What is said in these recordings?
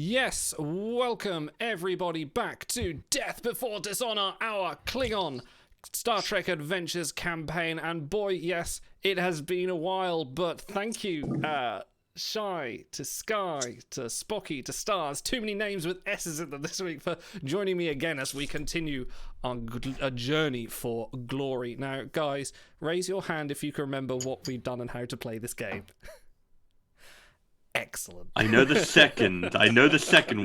Yes, welcome everybody back to Death Before Dishonor, our Klingon Star Trek Adventures campaign. And boy, yes, it has been a while, but thank you, Shy, to Sky, to Spocky, to Stars, too many names with S's in them this week, for joining me again as we continue on a journey for glory. Now, guys, raise your hand if you can remember what we've done and how to play this game. Excellent. I know the second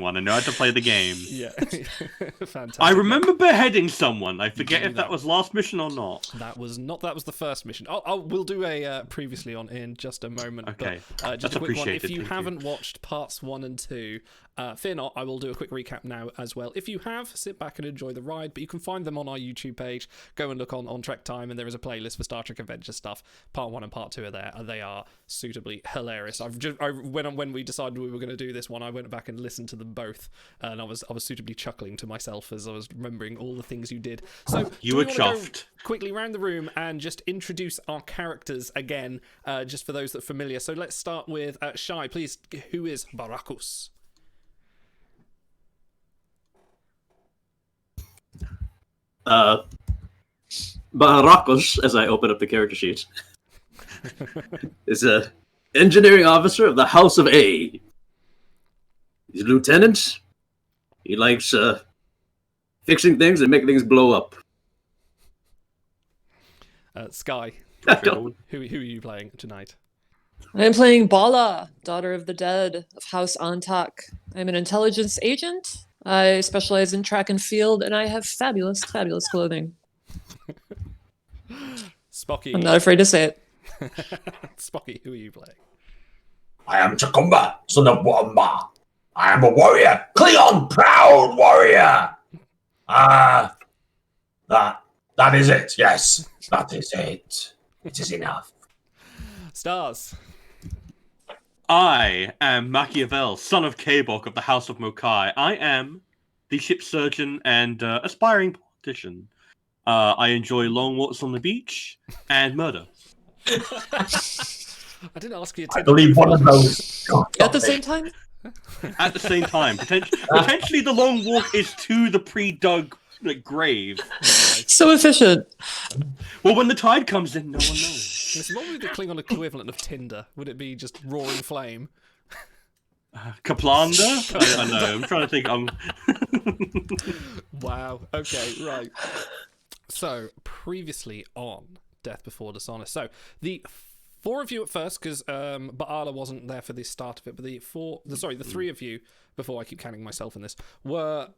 one. I know how to play the game. Yeah. Fantastic. I remember beheading someone. I forget if that was last mission or not. That was the first mission. We'll do a previously on in just a moment. Okay. But, just That's a quick one. If appreciated, you thank haven't watched parts 1 and 2, fear not, I will do a quick recap now as well. If you have, sit back and enjoy the ride, but you can find them on our YouTube page. Go and look on Trek Time, and there is a playlist for Star Trek Adventure stuff. Part 1 and Part 2 are there. They are suitably hilarious. When we decided we were going to do this one, I went back and listened to them both, and I was suitably chuckling to myself as I was remembering all the things you did. So you were chuffed. Quickly round the room and just introduce our characters again, just for those that are familiar. So let's start with Shy. Please, who is Barakus? Barakus, as I open up the character sheet, is a engineering officer of the House of A. He's a lieutenant. He likes fixing things and making things blow up. Sky, who are you playing tonight? I'm playing Bala, daughter of the dead of House Antak. I'm an intelligence agent. I specialize in track and field, and I have fabulous, fabulous clothing. Spocky. I'm not afraid to say it. Spocky, who are you playing? I am Takumba, son of Wamba. I am a warrior, Klingon proud warrior. That is it. Yes, that is it. It is enough. Stars. I am Machiavel, son of Kabok of the House of Mokai. I am the ship surgeon and aspiring politician. I enjoy long walks on the beach and murder. I didn't ask you to I believe one of those. At the same time? At the same time, potentially the long walk is to the pre-dug grave. So efficient. Well, when the tide comes in, no one knows. Listen, what would be the Klingon equivalent of Tinder? Would it be just roaring flame? Kaplanda? I don't know. I'm trying to think. Wow. Okay, right. So, previously on Death Before Dishonor. So, the four of you at first, because Baala wasn't there for the start of it, but the three of you, before I keep counting myself in this, were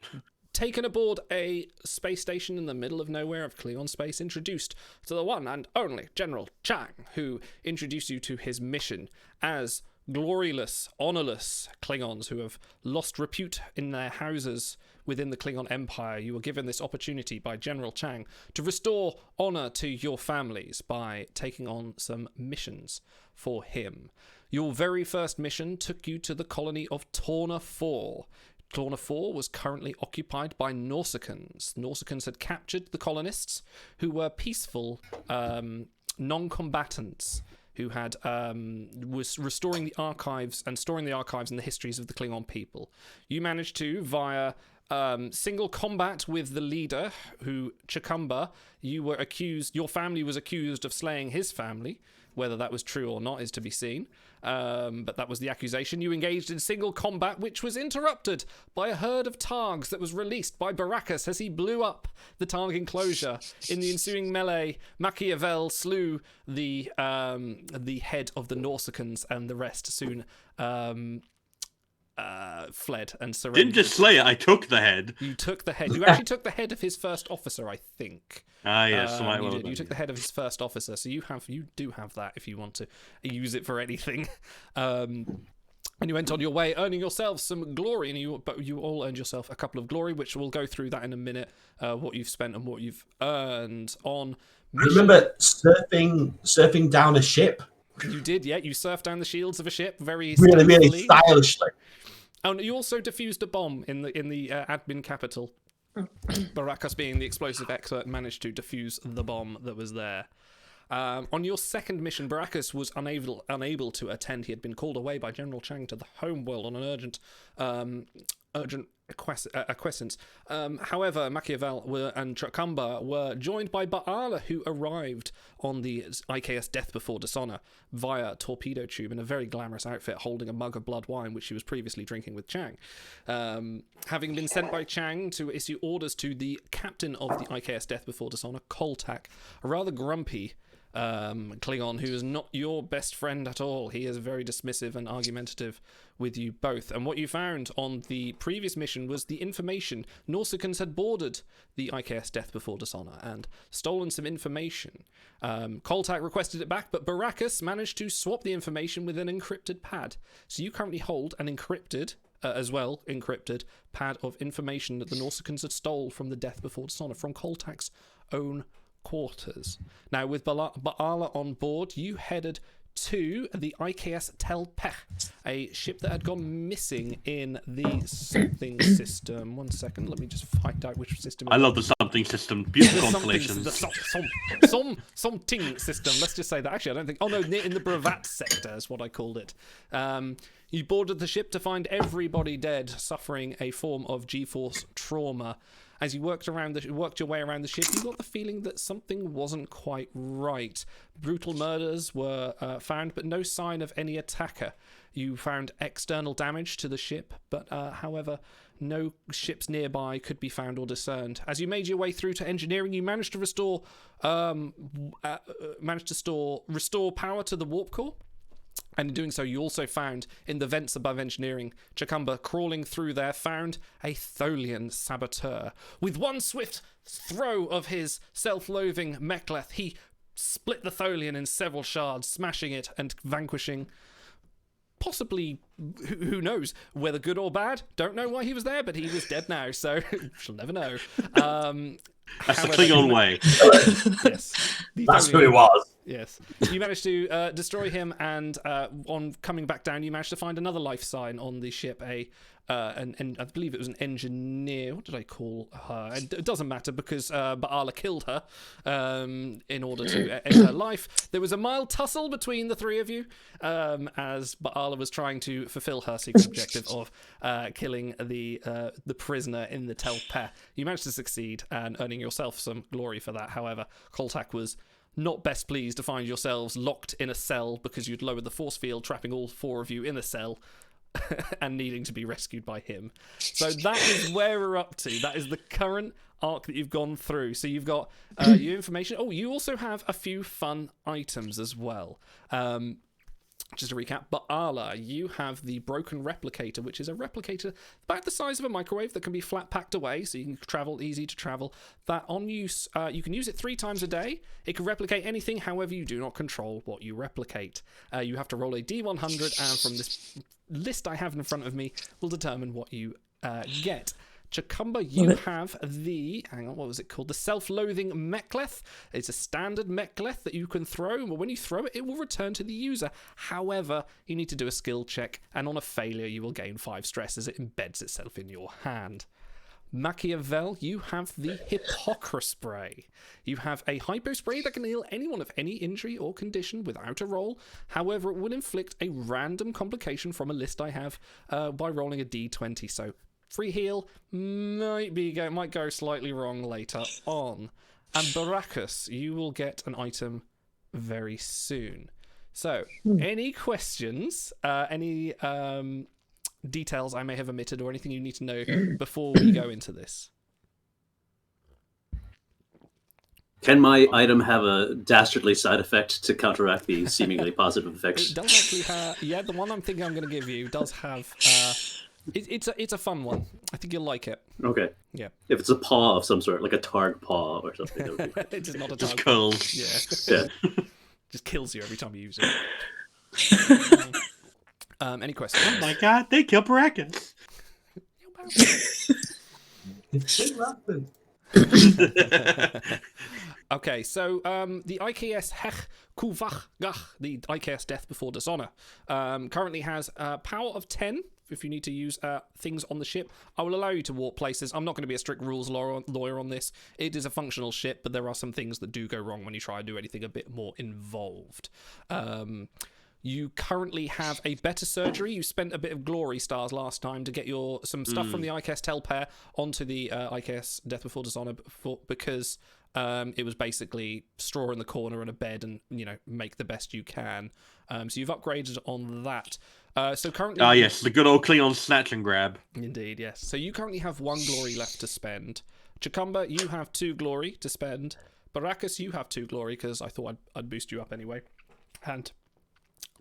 taken aboard a space station in the middle of nowhere of Klingon space, introduced to the one and only General Chang, who introduced you to his mission as gloryless, honorless Klingons who have lost repute in their houses within the Klingon Empire. You were given this opportunity by General Chang to restore honor to your families by taking on some missions for him. Your very first mission took you to the colony of Torna 4. Torna 4 was currently occupied by Nausicaans. Nausicaans had captured the colonists, who were peaceful non-combatants who had was restoring the archives and storing the archives and the histories of the Klingon people. You managed to, via single combat with the leader, who Chakumba, your family was accused of slaying his family. Whether that was true or not is to be seen. But that was the accusation. You engaged in single combat, which was interrupted by a herd of Targs that was released by Barakas as he blew up the Targ enclosure. In the ensuing melee, Machiavel slew the head of the Nausicaans, and the rest soon fled and surrendered. Didn't just slay it, I took the head. You took the head. You actually took the head of his first officer, I think. Ah, yes, You took the head of his first officer, so you do have that if you want to use it for anything. And you went on your way, earning yourselves some glory, and you all earned yourself a couple of glory, which we'll go through that in a minute. What you've spent and what you've earned on. Remember surfing down a ship? You did, yeah. You surfed down the shields of a ship very really stylishly. And you also defused a bomb in the admin capital. Barakas, being the explosive expert, managed to defuse the bomb that was there. On your second mission, Baracus was unable to attend. He had been called away by General Chang to the homeworld on an urgent acquiescence. However, Machiavel and Chakamba were joined by Ba'ala, who arrived on the IKS Death Before Dishonor via torpedo tube in a very glamorous outfit, holding a mug of blood wine, which she was previously drinking with Chang. Having been sent by Chang to issue orders to the captain of the IKS Death Before Dishonor, Koltak, a rather grumpy Klingon who is not your best friend at all. He is very dismissive and argumentative with you both. And what you found on the previous mission was the information. Norsicans had boarded the IKS Death Before Dishonor and stolen some information. Koltak requested it back, but Baracus managed to swap the information with an encrypted pad. So you currently hold an encrypted pad of information that the Norsicans had stole from the Death Before Dishonor from Koltak's own quarters. Now, with Ba'ala on board, you headed to the IKS Tel Pech, a ship that had gone missing in the something system. 1 second, let me just find out which system. I love the something system. Beautiful constellations. The something system. Let's just say that. Actually, I don't think. Oh no, in the Bravat sector is what I called it. You boarded the ship to find everybody dead, suffering a form of G-force trauma. As you worked your way around the ship, you got the feeling that something wasn't quite right. Brutal murders were found, but no sign of any attacker. You found external damage to the ship, but however, no ships nearby could be found or discerned. As you made your way through to engineering, you managed to restore power to the warp core. And in doing so, you also found, in the vents above engineering, Chakamba crawling through there, found a Tholian saboteur. With one swift throw of his self-loathing mek'leth, he split the Tholian in several shards, smashing it and vanquishing, possibly, who knows, whether good or bad. Don't know why he was there, but he was dead now, so she'll never know. That's the Klingon way. Yes. That's who he was. Yes. You managed to destroy him, and on coming back down, you managed to find another life sign on the ship, and I believe it was an engineer. What did I call her? It doesn't matter because Ba'ala killed her in order to end her life. There was a mild tussle between the three of you as Ba'ala was trying to fulfill her secret objective of killing the prisoner in the Tel Pech. You managed to succeed and earning yourself some glory for that. However, Koltak was not best pleased to find yourselves locked in a cell because you'd lowered the force field, trapping all four of you in a cell and needing to be rescued by him. So that is where we're up to. That is the current arc that you've gone through. So you've got your information. Oh, you also have a few fun items as well. Just to recap, Ba'ala, you have the broken replicator, which is a replicator about the size of a microwave that can be flat packed away, so you can travel, easy to travel. That on use, you can use it 3 times a day. It can replicate anything, however, you do not control what you replicate. You have to roll a D100, and from this list I have in front of me, will determine what you get. Chakamba, you have the, hang on, what was it called? The self-loathing mek'leth. It's a standard mek'leth that you can throw, but when you throw it, it will return to the user. However, you need to do a skill check, and on a failure, you will gain 5 stress as it embeds itself in your hand. Machiavel, you have the Hippocra spray. You have a hypo spray that can heal anyone of any injury or condition without a roll. However, it will inflict a random complication from a list I have by rolling a d20, so free heal might go slightly wrong later on. And Baracus, you will get an item very soon. So, any questions? Any details I may have omitted, or anything you need to know before we go into this? Can my item have a dastardly side effect to counteract the seemingly positive effects? It does actually have. Yeah, the one I'm thinking I'm going to give you does have. It's a fun one. I think you'll like it. Okay. Yeah. If it's a paw of some sort, like a targ paw or something. That would be It's just not a Just target. curls. Yeah. yeah. Just kills you every time you use it. Any questions? Oh my god, they killed Baracus. Okay, so the IKS Hech Kuvach Gach, the IKS Death Before Dishonor, currently has a power of 10 if you need to use things on the ship, I will allow you to warp places. I'm not going to be a strict rules lawyer on this. It is a functional ship, but there are some things that do go wrong when you try and do anything a bit more involved. You currently have a better surgery. You spent a bit of glory stars last time to get some stuff from the IKS Telpair onto the IKS Death Before Dishonor because it was basically straw in the corner and a bed and, make the best you can. So you've upgraded on that. So currently... yes, the good old Klingon snatch and grab. Indeed, yes. So you currently have 1 glory left to spend. Chakamba, you have 2 glory to spend. Barakas, you have 2 glory because I thought I'd boost you up anyway. And...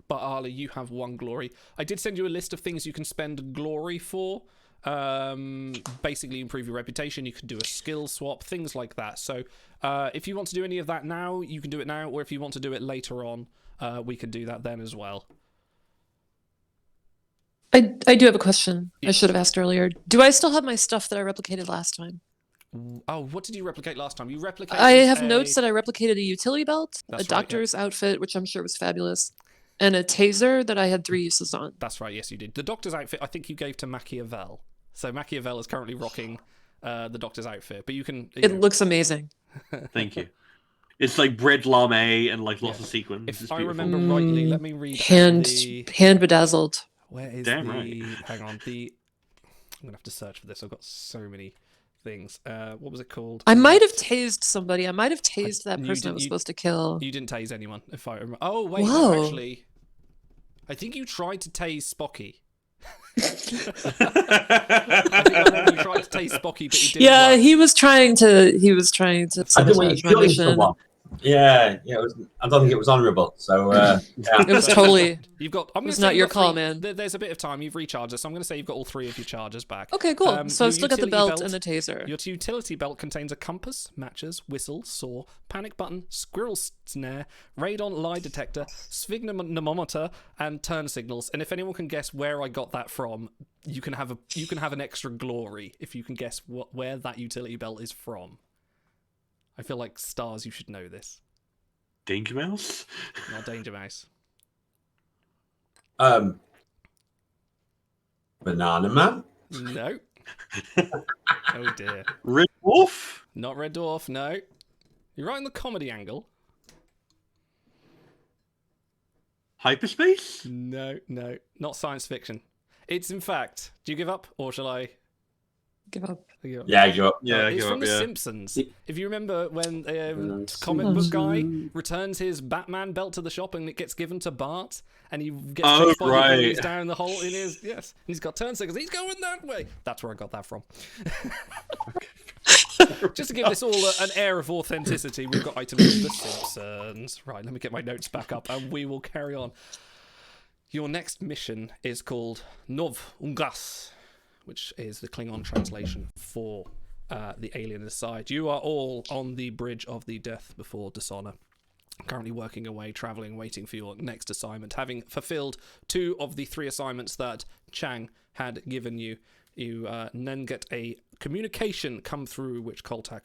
But Arla, you have 1 glory. I did send you a list of things you can spend glory for. Basically improve your reputation. You can do a skill swap, things like that. So if you want to do any of that now, you can do it now. Or if you want to do it later on, we can do that then as well. I do have a question. Yes. I should have asked earlier. Do I still have my stuff that I replicated last time? Oh, what did you replicate last time? You replicated I have notes that I replicated a utility belt, That's a right, yeah. doctor's outfit, which I'm sure was fabulous, and a taser that I had 3 uses on. That's right, yes, you did. The doctor's outfit, I think you gave to Machiavel. So Machiavel is currently rocking the doctor's outfit, but you can... It looks amazing. Thank you. It's like bread lame and like lots Yeah. of sequins. If It's I beautiful. remember rightly, let me read Hand the... bedazzled. Where is Damn the... right. Hang on, the... I'm going to have to search for this. I've got so many things. What was it called? I might have tased somebody. I might have tased that you person I was didn't- supposed to kill. You didn't tase anyone, if I remember. Oh, wait, Whoa. no, actually... I think you tried to tase Spocky. I think I remember you tried to tase Spocky, but you didn't Yeah, work. he was trying to I did when sabotage you my killing mission. someone. Yeah, it was, I don't think it was honourable. So, yeah. It was totally... You've got. I'm It was gonna say not you've your got call, 3 man. There's a bit of time. You've recharged us. So I'm going to say you've got all 3 of your charges back. Okay, cool. So your I've still got the utility belt and the taser. Your utility belt contains a compass, matches, whistle, saw, panic button, squirrel snare, radon lie detector, sphygmomanometer, and turn signals. And if anyone can guess where I got that from, you can have an extra glory if you can guess where that utility belt is from. I feel like stars. You should know this. Danger Mouse? Not Danger Mouse. Banana Man? No. Oh dear. Red Wolf? Not Red Dwarf, no. You're right in the comedy angle. Hyperspace? No. Not science fiction. It's in fact... Do you give up, or shall I... Give up. give up? Yeah, you're Yeah, It's give from up, The yeah. Simpsons. If you remember when comic Simpsons. book guy returns his Batman belt to the shop and it gets given to Bart, and he gets Oh, chased by the right. bullies down the hole in his... Yes. And he's got turn signals. He's going that way. That's where I got that from. Just to give this all an air of authenticity, we've got items from The Simpsons. Right, let me get my notes back up and we will carry on. Your next mission is called Nov Ungas, which is the Klingon translation for the alien side. You are all on the bridge of the Death Before Dishonor, currently working away, traveling, waiting for your next assignment. Having fulfilled 2 of the 3 assignments that Chang had given you, you then get a communication come through, which Koltak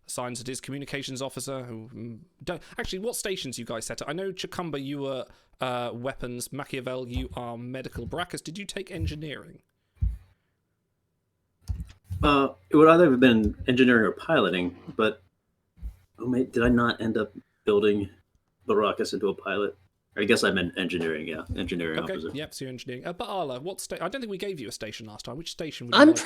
assigns it his communications officer. Who don't actually. What stations you guys set at? I know Chakamba, you were weapons. Machiavel, you are medical. Barakas, did you take engineering? It would either have been engineering or piloting, but did I not end up building Barakas into a pilot? I guess I meant engineering, yeah. Engineering Okay, officer. yep, so you're engineering. But Arla, what I don't think we gave you a station last time. Which station would you I'm like us-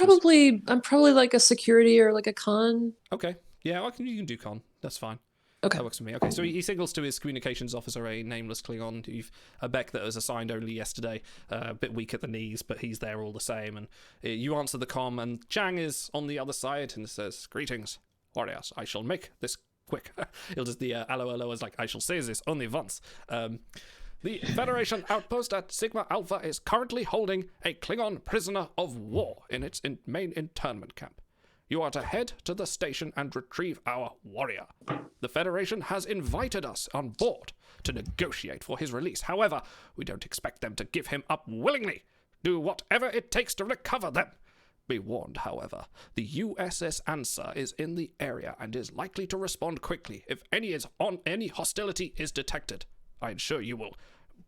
probably like a security or like a con. Okay, yeah, you can do con. That's fine. Okay. That works for me. Okay, so he signals to his communications officer, a nameless Klingon, a Beck that was assigned only yesterday, a bit weak at the knees, but he's there all the same. And you answer the comm, and Chang is on the other side and says, "Greetings, warriors. I shall make this quick." He'll just the hello is like, "I shall say this only once." The Federation outpost at Sigma Alpha is currently holding a Klingon prisoner of war in its main internment camp. You are to head to the station and retrieve our warrior. The Federation has invited us on board to negotiate for his release. However, we don't expect them to give him up willingly. Do whatever it takes to recover them. Be warned, however, the USS Answer is in the area and is likely to respond quickly if any hostility is detected. I ensure you will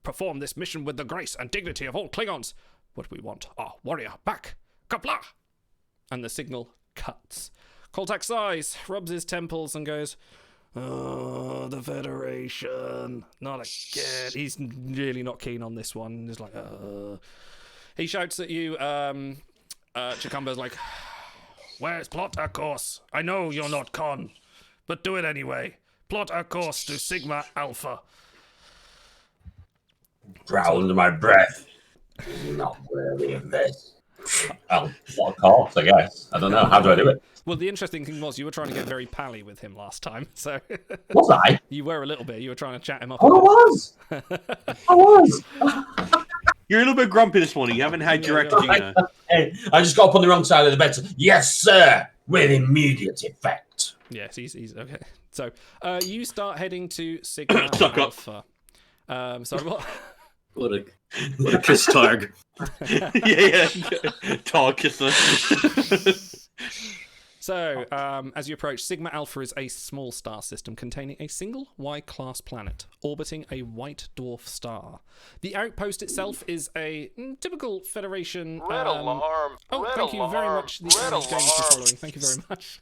perform this mission with the grace and dignity of all Klingons. What do we want? Ah, warrior, back! Kapla! And the signal cuts. Koltak sighs, rubs his temples, and goes, "Oh, the Federation. Not again." He's really not keen on this one. He's like, He shouts at you. Chikamba's like, "Where's plot a course? I know you're not con, but do it anyway. Plot a course to Sigma Alpha." Growl under my breath. Not worthy of this. Well, what a course, I guess. I don't know. How do I do it? Well, the interesting thing was you were trying to get very pally with him last time, so Was I? you were a little bit. You were trying to chat him up. Oh, I was. I was. You're a little bit grumpy this morning. You haven't had direct Gina. Hey, I just got up on the wrong side of the bed. Yes, sir. With immediate effect. Yes, he's okay. So, you start heading to Sigma Suck up. Alpha. Sorry, what? What a kiss targ. yeah. Tall kisser. So, as you approach, Sigma Alpha is a small star system containing a single Y-class planet orbiting a white dwarf star. The outpost itself is a typical Federation. Oh, thank you very much. The James for following. Thank you very much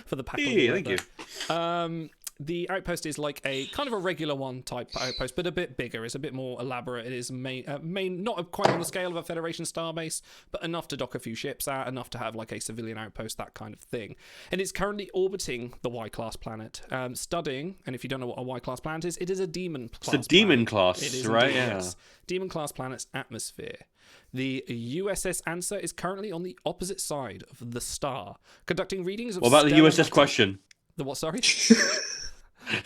for the pack. Hey, thank you. The outpost is like a kind of a regular one type outpost, but a bit bigger. It's a bit more elaborate. It is main not quite on the scale of a Federation starbase, but enough to dock a few ships at, enough to have like a civilian outpost, that kind of thing. And it's currently orbiting the Y-class planet, studying. And if you don't know what a Y-class planet is, it is a demon class. It's a demon planet. class, It is right? indeed, Yeah. yes. Demon class planet's atmosphere. The USS Answer is currently on the opposite side of the star, conducting readings of. What about the stellar USS matter- question? The what? Sorry.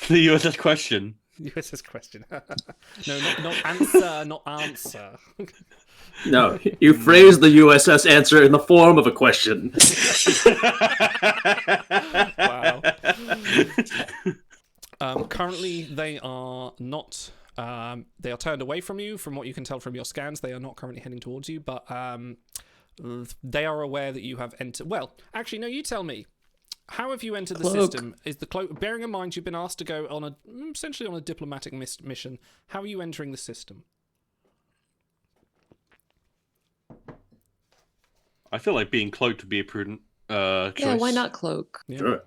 The USS question. USS question. No, not answer, not answer. No, you phrase the USS answer in the form of a question. Wow. Currently, they are not. They are turned away from you. From what you can tell from your scans, they are not currently heading towards you. But they are aware that you have entered. Well, actually, no. You tell me. How have you entered the Cloak. system? Is the cloak? Bearing in mind you've been asked to go on essentially on a diplomatic mission. How are you entering the system? I feel like being cloaked would be a prudent choice. Yeah, why not cloak? Yeah. Sure.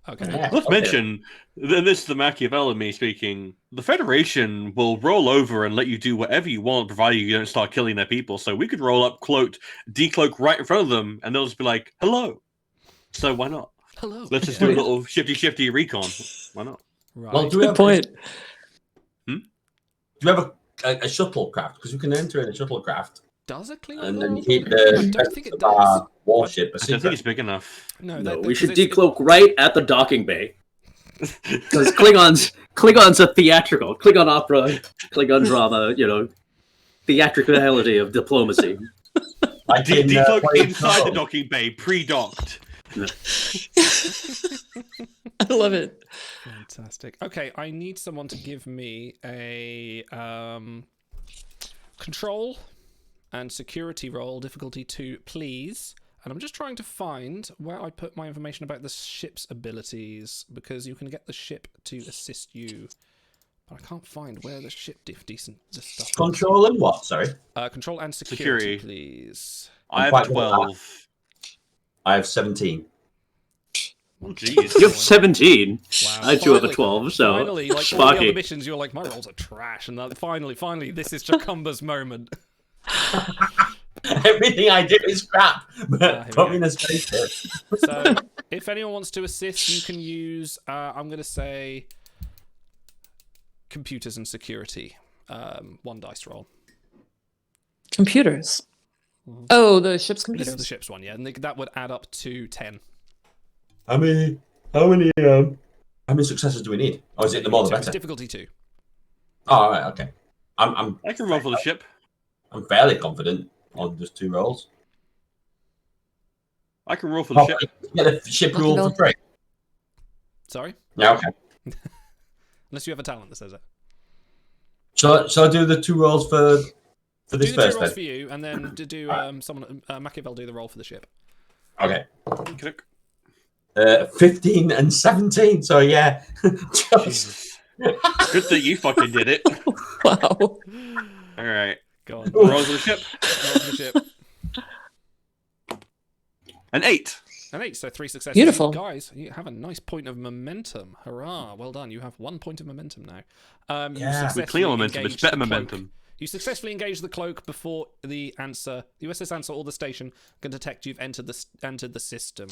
Okay. Yeah. Let's mention, this is the Machiavelli me speaking, the Federation will roll over and let you do whatever you want, provided you don't start killing their people. So we could roll up cloaked, decloak right in front of them, and they'll just be like, hello. So why not? Hello. Let's just do a little shifty recon. Why not? Right. Well, do we Good have, point. do you have a shuttlecraft? Because we can enter in a shuttlecraft Does it clean? and then up? keep I the don't think it of does. our warship a I don't think secret. it's big enough. No, No, that- we should 'cause it's- decloak right at the docking bay. Because Klingons are theatrical. Klingon opera, Klingon drama, theatricality of diplomacy. I can, Decloak play inside the Chang. docking bay, pre-docked. I love it. Fantastic. Okay, I need someone to give me a control and security roll, difficulty 2, please. And I'm just trying to find where I put my information about the ship's abilities, because you can get the ship to assist you. But I can't find where the ship decent the stuff. Control and what? Sorry. Control and security, Security. please. I have quite good at 12. I have 17. Oh, jeez. You have 17. Wow. I too have a Finally- 12, so Finally, like all the other Sparky. missions, you're like, my rolls are trash, and finally, this is Chakumba's moment. Everything I do is crap. here But we put go. me in a spaceship. So, if anyone wants to assist, you can use. I'm going to say computers and security. 1 dice roll. Computers. Oh, the ship's This computers. is the ship's one, yeah, and that would add up to 10. How many successes do we need? Or is it the more the It's better? difficulty 2. Oh, all right, okay. I'm I can roll for the ship. fairly confident on just 2 rolls. I can roll for the Oh, ship. get the ship rule for free. Sorry, Yeah, okay. unless you have a talent that says it. Shall I do the 2 rolls for this Do the 2 first rolls then? for you, and then do someone Machiavel do the roll for the ship. Okay. Click. 15 and 17. So yeah, just Jesus. Good that you fucking did it. Wow. All right. Go on. Roll to the ship. Roll for the ship. An 8. An 8, so 3 successes. Beautiful. Guys, you have a nice point of momentum. Hurrah! Well done. You have 1 point of momentum now. You Yeah. With successfully clear momentum, it's engaged better the cloak. momentum. You successfully engage the cloak before the USS Answer or the station can detect you've entered the system.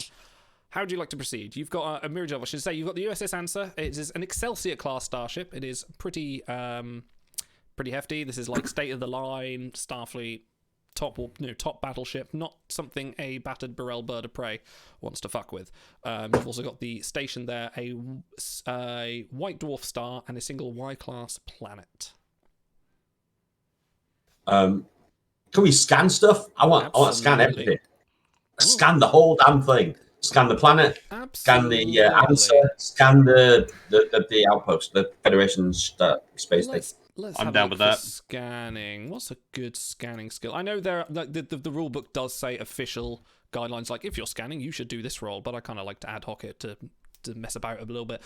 How would you like to proceed? You've got a myriad of, I should say, you've got the USS Answer. It is an Excelsior class starship. It is pretty hefty. This is like state of the line Starfleet top battleship, not something a battered Burrell bird of prey wants to fuck with. You've also got the station there, a white dwarf star and a single Y-class planet. Can we scan stuff? I want to scan Absolutely. everything. Scan the whole damn thing. Scan the planet. Scan the answer. Scan the outpost, the Federation's space thing. Let's I'm have a down look with for that. Scanning. What's a good scanning skill? I know the rule book does say official guidelines, like if you're scanning, you should do this roll, but I kind of like to ad hoc it to mess about a little bit.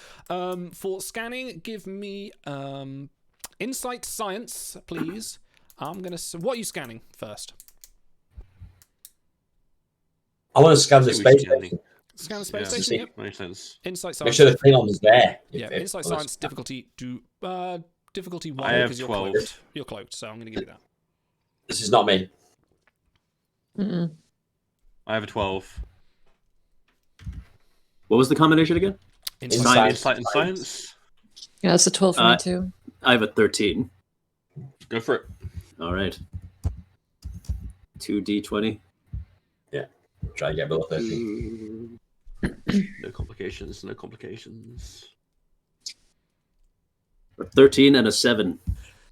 For scanning, give me insight science, please. What are you scanning first? I want to scan the See what space you're scanning. station. Scan the space Yeah. station. See. Yep. Makes sense. Insight Make science. sure the Klingon is there. Insight science difficulty difficulty 1 I have because you're 12. cloaked. You're cloaked, so I'm going to give you that. This is not me. Mm-mm. I have a 12. What was the combination again? Insight. Insight and science. Yeah, it's a 12 for me too. I have a 13. Go for it. All right. 2d20. Try to get below 13. No complications. No complications. A 13 and a 7.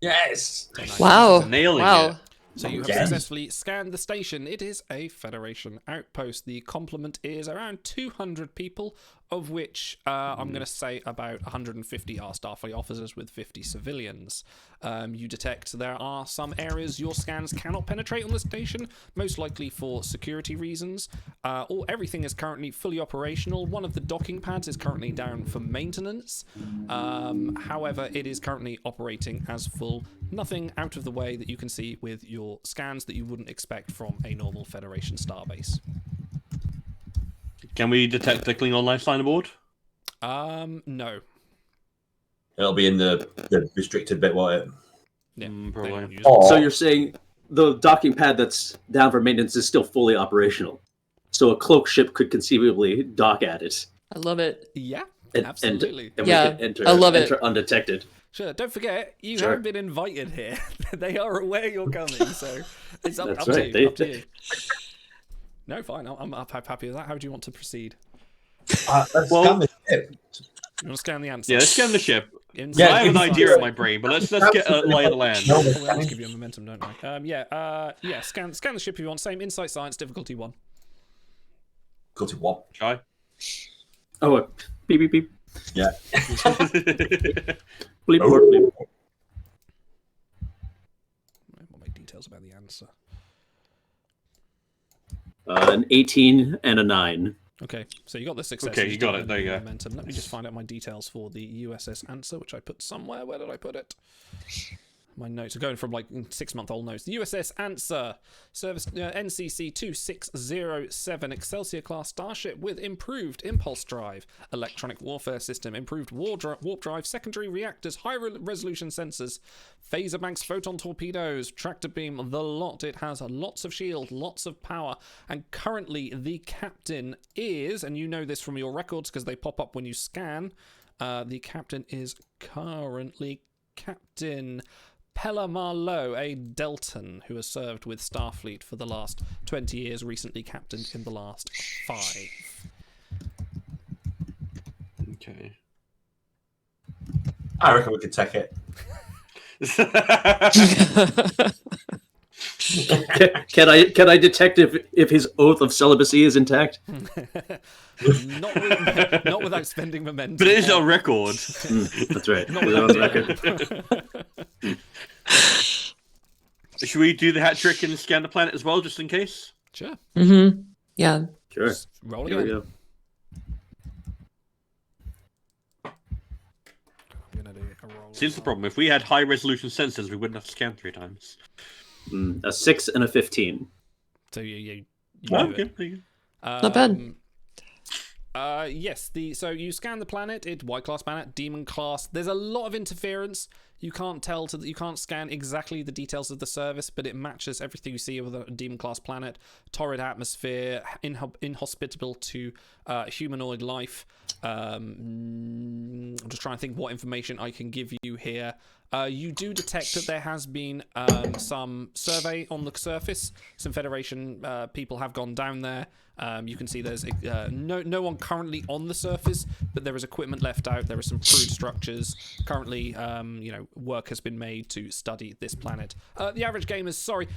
Yes. Wow. Nailing wow. it. So you have Again. successfully scanned the station. It is a Federation outpost. The complement is around 200 people, of which I'm going to say about 150 are Starfleet officers with 50 civilians. You detect there are some areas your scans cannot penetrate on the station, most likely for security reasons. Everything is currently fully operational. One of the docking pads is currently down for maintenance. However, it is currently operating as full. Nothing out of the way that you can see with your scans that you wouldn't expect from a normal Federation starbase. Can we detect the Klingon life sign aboard? No. It'll be in the restricted bit, won't it? Yeah, Probably. they don't use Oh. it. So you're saying the docking pad that's down for maintenance is still fully operational. So a cloak ship could conceivably dock at it. I love it. Yeah, And, absolutely. And Yeah, we can I love it. enter undetected. Sure, don't forget, you Sure. have been invited here. They are aware you're coming, so it's up, That's up right, to you. they- Up to you. No, fine. I'm happy with that. How do you want to proceed? Let's Well- scan the ship. You want to scan the answer? Yeah, let's scan the ship. Inside Yeah, I have an give me- idea in my brain, but let's get a lay of the land. No, Oh, we're well, I'll scanning. give you a momentum, don't I? Scan the ship if you want. Same insight science difficulty 1. Go to one. Shy. Oh, beep, beep, beep. Yeah. Bleep, bleep, Oh. bleep. I want my details about the answer. An 18 and a 9. Okay, so you got the success. Okay, you just got don't it, there you have go. Momentum. Let me just find out my details for the USS Answer, which I put somewhere. Where did I put it? My notes are going from like 6-month-old notes. The USS Answer, service NCC 2607, Excelsior class starship with improved impulse drive, electronic warfare system, improved warp drive, secondary reactors, high resolution sensors, phaser banks, photon torpedoes, tractor beam, the lot. It has lots of shield, lots of power, and currently the captain is, and you know this from your records because they pop up when you scan, the captain is currently Captain Pella Marlowe, a Deltan who has served with Starfleet for the last 20 years, recently captained in the last 5. Okay. I reckon we could take it. Can I detect if his oath of celibacy is intact? not without spending momentum. But it is on record. That's right. Not Is that on the without record? Should we do the hat trick and scan the planet as well, just in case? Sure. Mm-hmm. Yeah. Sure. Just roll Here we again. go. I'm gonna do a roll. Seems the problem. If we had high resolution sensors, we wouldn't have to scan 3 times. A 6 and a 15. So you Oh, do okay. it. There you go. Not bad. Yes, so you scan the planet, it's white class planet, demon class. There's a lot of interference. You can't you can't scan exactly the details of the surface, but it matches everything you see with a demon class planet. Torrid atmosphere, inhospitable to humanoid life. I'm just trying to think what information I can give you here. You do detect that there has been some survey on the surface. Some Federation people have gone down there. You can see there's no one currently on the surface, but there is equipment left out. There are some crude structures. Currently, work has been made to study this planet. The average gamers, sorry,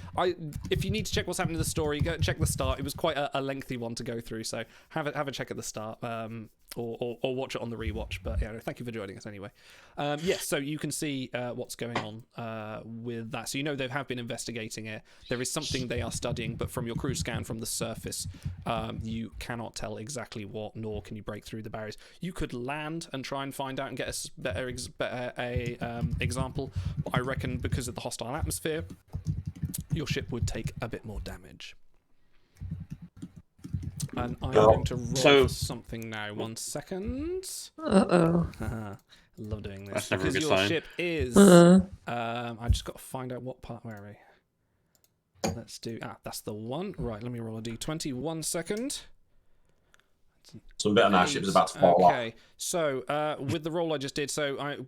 if you need to check what's happening to the story, go check the start. It was quite a lengthy one to go through, so have a check at the start. Or watch it on the rewatch, but yeah, thank you for joining us anyway. Yes, so you can see what's going on with that. So you know they have been investigating it. There is something they are studying, but from your crew scan from the surface, you cannot tell exactly what, nor can you break through the barriers. You could land and try and find out and get a better example, but I reckon because of the hostile atmosphere, your ship would take a bit more damage. And I'm going to roll for something now. 1 second. Uh-oh. Love doing this. That's never a because good your sign. ship is... I just got to find out what part... Where are we? Let's do... that's the one. Right, let me roll a d20. 1 second. Some bit on our ship is about to fall off. Okay, so with the roll I just did,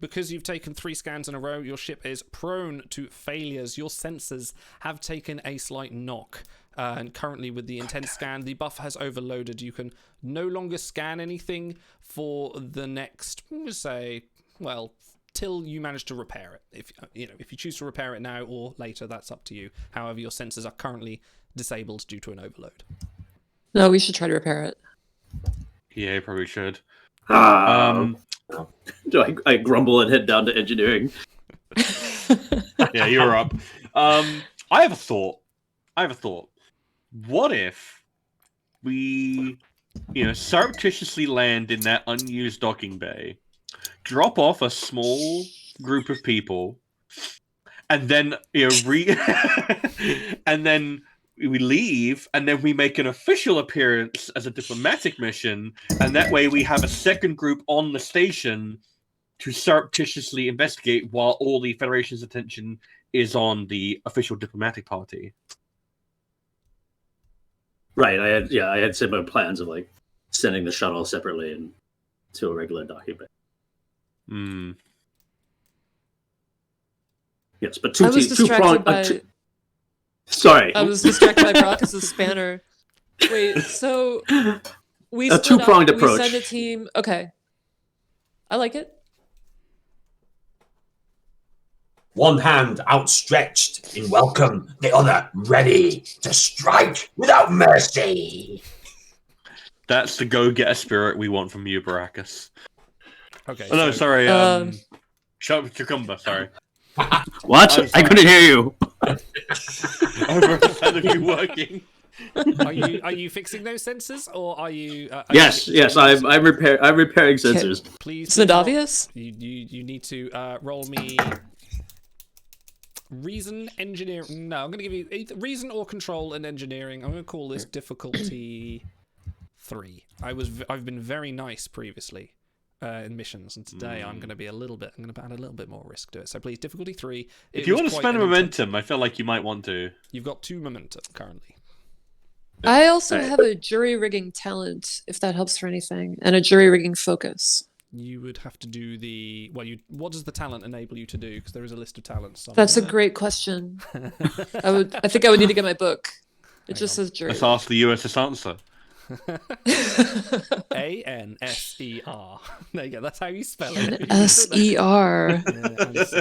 because you've taken 3 scans in a row, your ship is prone to failures. Your sensors have taken a slight knock. And currently with the intense scan, the buffer has overloaded. You can no longer scan anything for the next, say, well, till you manage to repair it. If you choose to repair it now or later, that's up to you. However, your sensors are currently disabled due to an overload. No, we should try to repair it. Yeah, you probably should. Do I grumble and head down to engineering? Yeah, you're up. I have a thought. What if we, surreptitiously land in that unused docking bay, drop off a small group of people, and then and then we leave, and then we make an official appearance as a diplomatic mission, and that way we have a second group on the station to surreptitiously investigate while all the Federation's attention is on the official diplomatic party. Right, I had similar plans of sending the shuttle separately and to a regular docking bay. Yes, but I was distracted by... Sorry. I was distracted by Brockus' spanner. Wait, so we A split two-pronged up, approach. We send a team. Okay, I like it. One hand outstretched in welcome, the other ready to strike without mercy. That's the go-getter spirit we want from you, Baracus. Okay. Oh, no, so- sorry. Shut up, Chacumba, sorry. What? I'm I couldn't hear you. Overhead of you working. Are you fixing those sensors, or are you? Yes, I'm repairing sensors. Please. Isn't it obvious? You need to roll me reason, engineering. No, I'm going to give you either reason or control and engineering. I'm going to call this difficulty 3. I've been very nice previously in missions, and today I'm going to add a little bit more risk to it. So please, difficulty 3. If you want to spend momentum, I feel like you might want to. You've got 2 momentum currently. I also have a jury rigging talent, if that helps for anything, and a jury rigging focus. You would have to do the what does the talent enable you to do? Because there is a list of talents somewhere. That's a great question. I think I would need to get my book. It just says jury. Let's ask the USS answer. ANSER. There you go. That's how you spell it. SER. Answer, yes.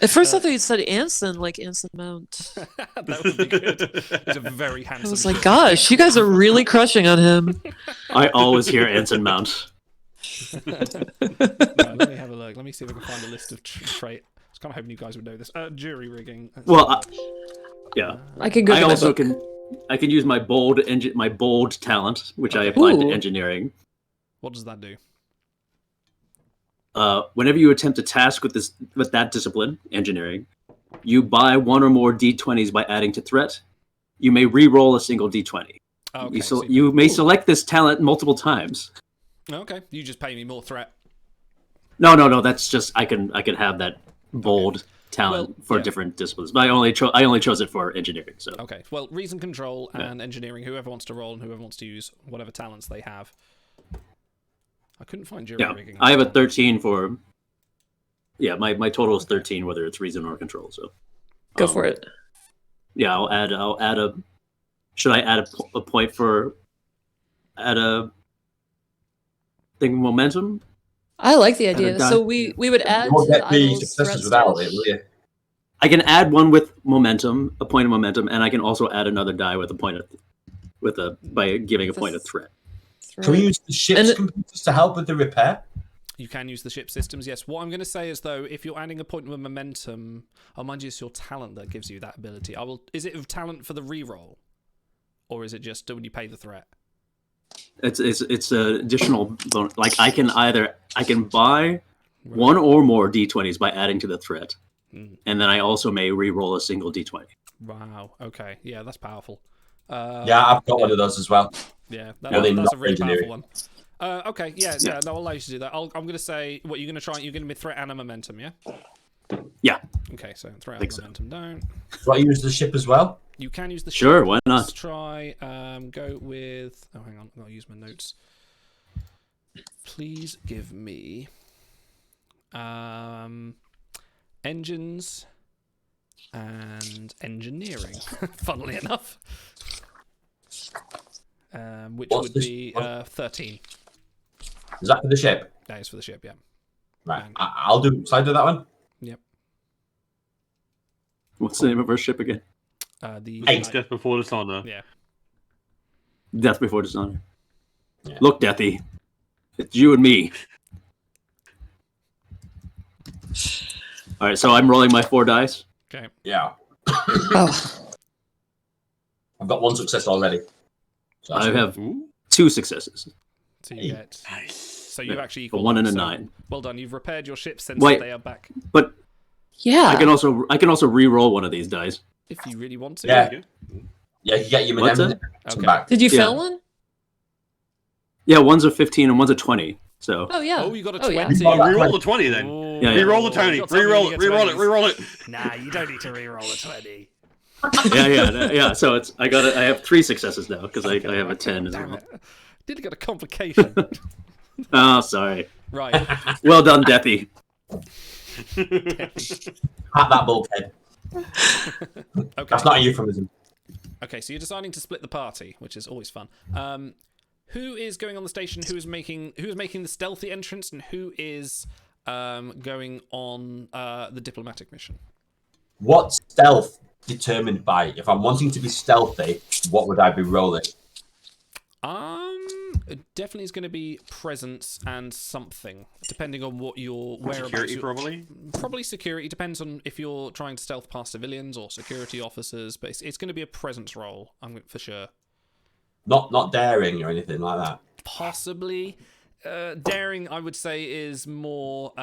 At first, I thought you said Anson, like Anson Mount. That would be good. He's a very handsome. I was like, gosh, you guys are really crushing on him. I always hear Ensign Mount. Right, let me have a look. Let me see if I can find a list of trait. I was kind of hoping you guys would know this. Jury rigging. Well, yeah. I can go. I to my also book. I can use my bold talent, which I applied to Ooh. engineering. What does that do? Whenever you attempt a task with that discipline, engineering, you buy one or more d20s by adding to threat. You may re-roll a single d20. Okay, You may select this talent multiple times. Okay, you just pay me more threat. No. That's just I can have that bold talent for different disciplines. But I only chose it for engineering. So okay, well, reason control and engineering. Whoever wants to roll and whoever wants to use whatever talents they have. I couldn't find jury rigging. I have a 13 for. Yeah, my total is 13, whether it's reason or control. So Go for it. Yeah, I'll add a. Should I add a point for? Add a. Thing momentum. I like the idea. So we would add You won't to get the Idle's threat successes without stash. it, will you? I can add one with momentum, a point of momentum, and I can also add another die with a point of, by giving a point of threat. Can we use the ship's computers to help with the repair? You can use the ship systems, yes. What I'm going to say is, though, if you're adding a point of momentum, mind you, it's your talent that gives you that ability. Is it talent for the reroll, or is it just when you pay the threat? It's an additional bonus. Like I can buy one or more d20s by adding to the threat, and then I also may re-roll a single d20. Wow. Okay. Yeah, that's powerful. Yeah, I've got one of those as well. Yeah, that's a really powerful one. Okay. Yeah. I'll allow you to do that. I'm going to say what you're going to try. You're going to be threat and a momentum. Yeah. Yeah. Okay. So threat and momentum down. Do I use the ship as well? You can use the ship. Sure. Why not? Let's try. Go with. Oh, hang on. I'll use my notes. Please give me. Engines and engineering. Funnily enough. Which would be 13. Is that for the ship? That is for the ship, yeah. Right. I'll do. Shall I do that one? Yep. What's the name of our ship again? The Death Before Dishonor. Yeah. Death Before Dishonor. Yeah. Look, Deathy, it's you and me. All right, so I'm rolling my 4 dice. Okay. Yeah. Oh, I've got one success already. So I have 2 successes. So you get. Nice. So you've actually A equaled 1 and a so 9. Well done. You've repaired your ship since Wait. they are back. But yeah. I can also re-roll one of these dice. If you really want to. Yeah. Yeah, you get your What's momentum Okay. back. Did you Yeah. fail one? Yeah, one's a 15 and one's a 20. So Oh yeah. Oh, you got a Oh, 20. yeah. Reroll the 20 then. Ooh. Yeah, yeah. Reroll the 20. You've got something Reroll to it. get Reroll it. 20s. Reroll it. Nah, you don't need to reroll a 20. yeah. So I have 3 successes now because I have a 10 as Damn well. it. Did get a complication. Oh, sorry. Right. Well done, Deathy. Pat that bulkhead. Okay. That's not a euphemism. Okay, so you're deciding to split the party, which is always fun. Who is going on the station? Who is making the stealthy entrance, and who is going on the diplomatic mission? What's stealth determined by? If I'm wanting to be stealthy, what would I be rolling? It definitely is going to be presence and something, depending on what your whereabouts. Security, probably. Probably security. Depends on if you're trying to stealth past civilians or security officers, but it's going to be a presence roll. For sure. Not daring or anything like that. Possibly, daring. I would say is more.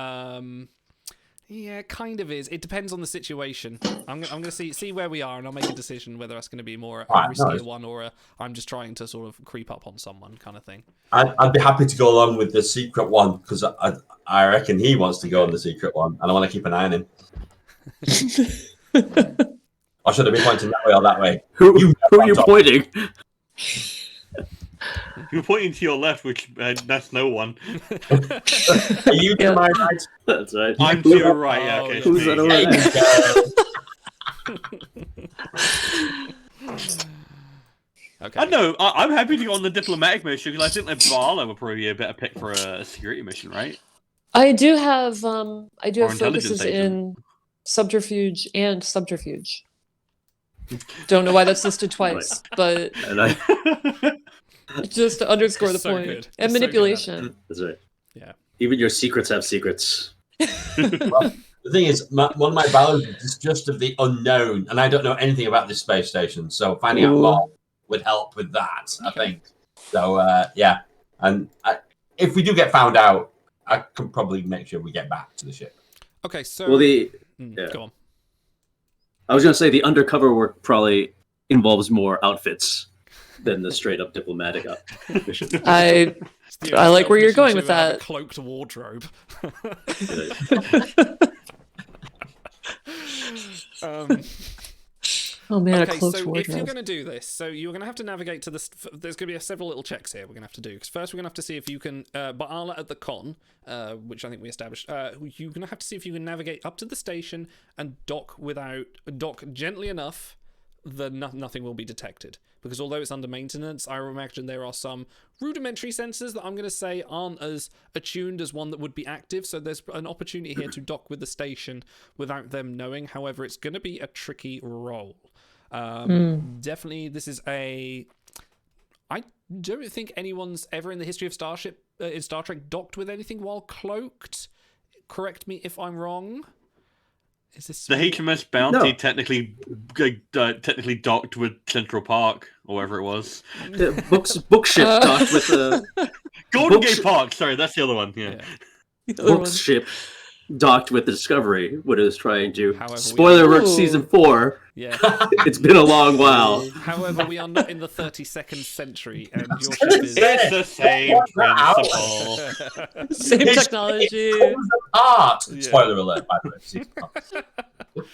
Yeah, kind of is. It depends on the situation. I'm going to see where we are, and I'll make a decision whether that's going to be more a riskier one or I'm just trying to sort of creep up on someone kind of thing. I'd be happy to go along with the secret one because I reckon he wants to go on the secret one, and I want to keep an eye on him. Or should I be pointing that way or that way? Who are you pointing? You're pointing to your left, which that's no one. Are you to my right? That's right. I'm to your right. Yeah, okay. Who's that over There there? you go. Okay. I know. I'm happy to go on the diplomatic mission because I think that Barlow would probably be a better pick for a security mission, right? I do have intelligence focuses agent. in subterfuge and subterfuge. Don't know why that's listed twice, but And I, just to underscore the So point. good. And So good at it. manipulation. that's right. Yeah. Even your secrets have secrets. The thing is, one of my values is just of the unknown, and I don't know anything about this space station, so finding out more would help with that, I think. So, yeah. And if we do get found out, I can probably make sure we get back to the ship. Okay, so Well, go on. I was going to say the undercover work probably involves more outfits than the straight up diplomatic mission. I like where you're going with Have a that. cloaked wardrobe. Oh man, Okay, a cloaked so if wardrobe. you're going to do this, so you're going to have to navigate to this. There's going to be several little checks here we're going to have to do. Because first we're going to have to see if you can, Baala at the con, which I think we established. You're going to have to see if you can navigate up to the station and dock gently enough that nothing will be detected. Because although it's under maintenance, I imagine there are some rudimentary sensors that I'm going to say aren't as attuned as one that would be active. So there's an opportunity here to dock with the station without them knowing. However, it's going to be a tricky roll. Definitely, this is a... I don't think anyone's ever in the history of Star Trek docked with anything while cloaked. Correct me if I'm wrong. Is this The HMS Bounty No. technically docked with Central Park or wherever it was. The bookship docked with the Golden Books- Gate Park. Sorry, that's the other one. Yeah. The other one. bookship docked with the Discovery when it was trying to. However, Spoiler alert, Ooh. season 4. Yeah. It's been a long while. However, we are not in the 32nd century, and your ship is... It's the same principle. Same It's- technology. It comes apart. Yeah. Spoiler alert, by the way.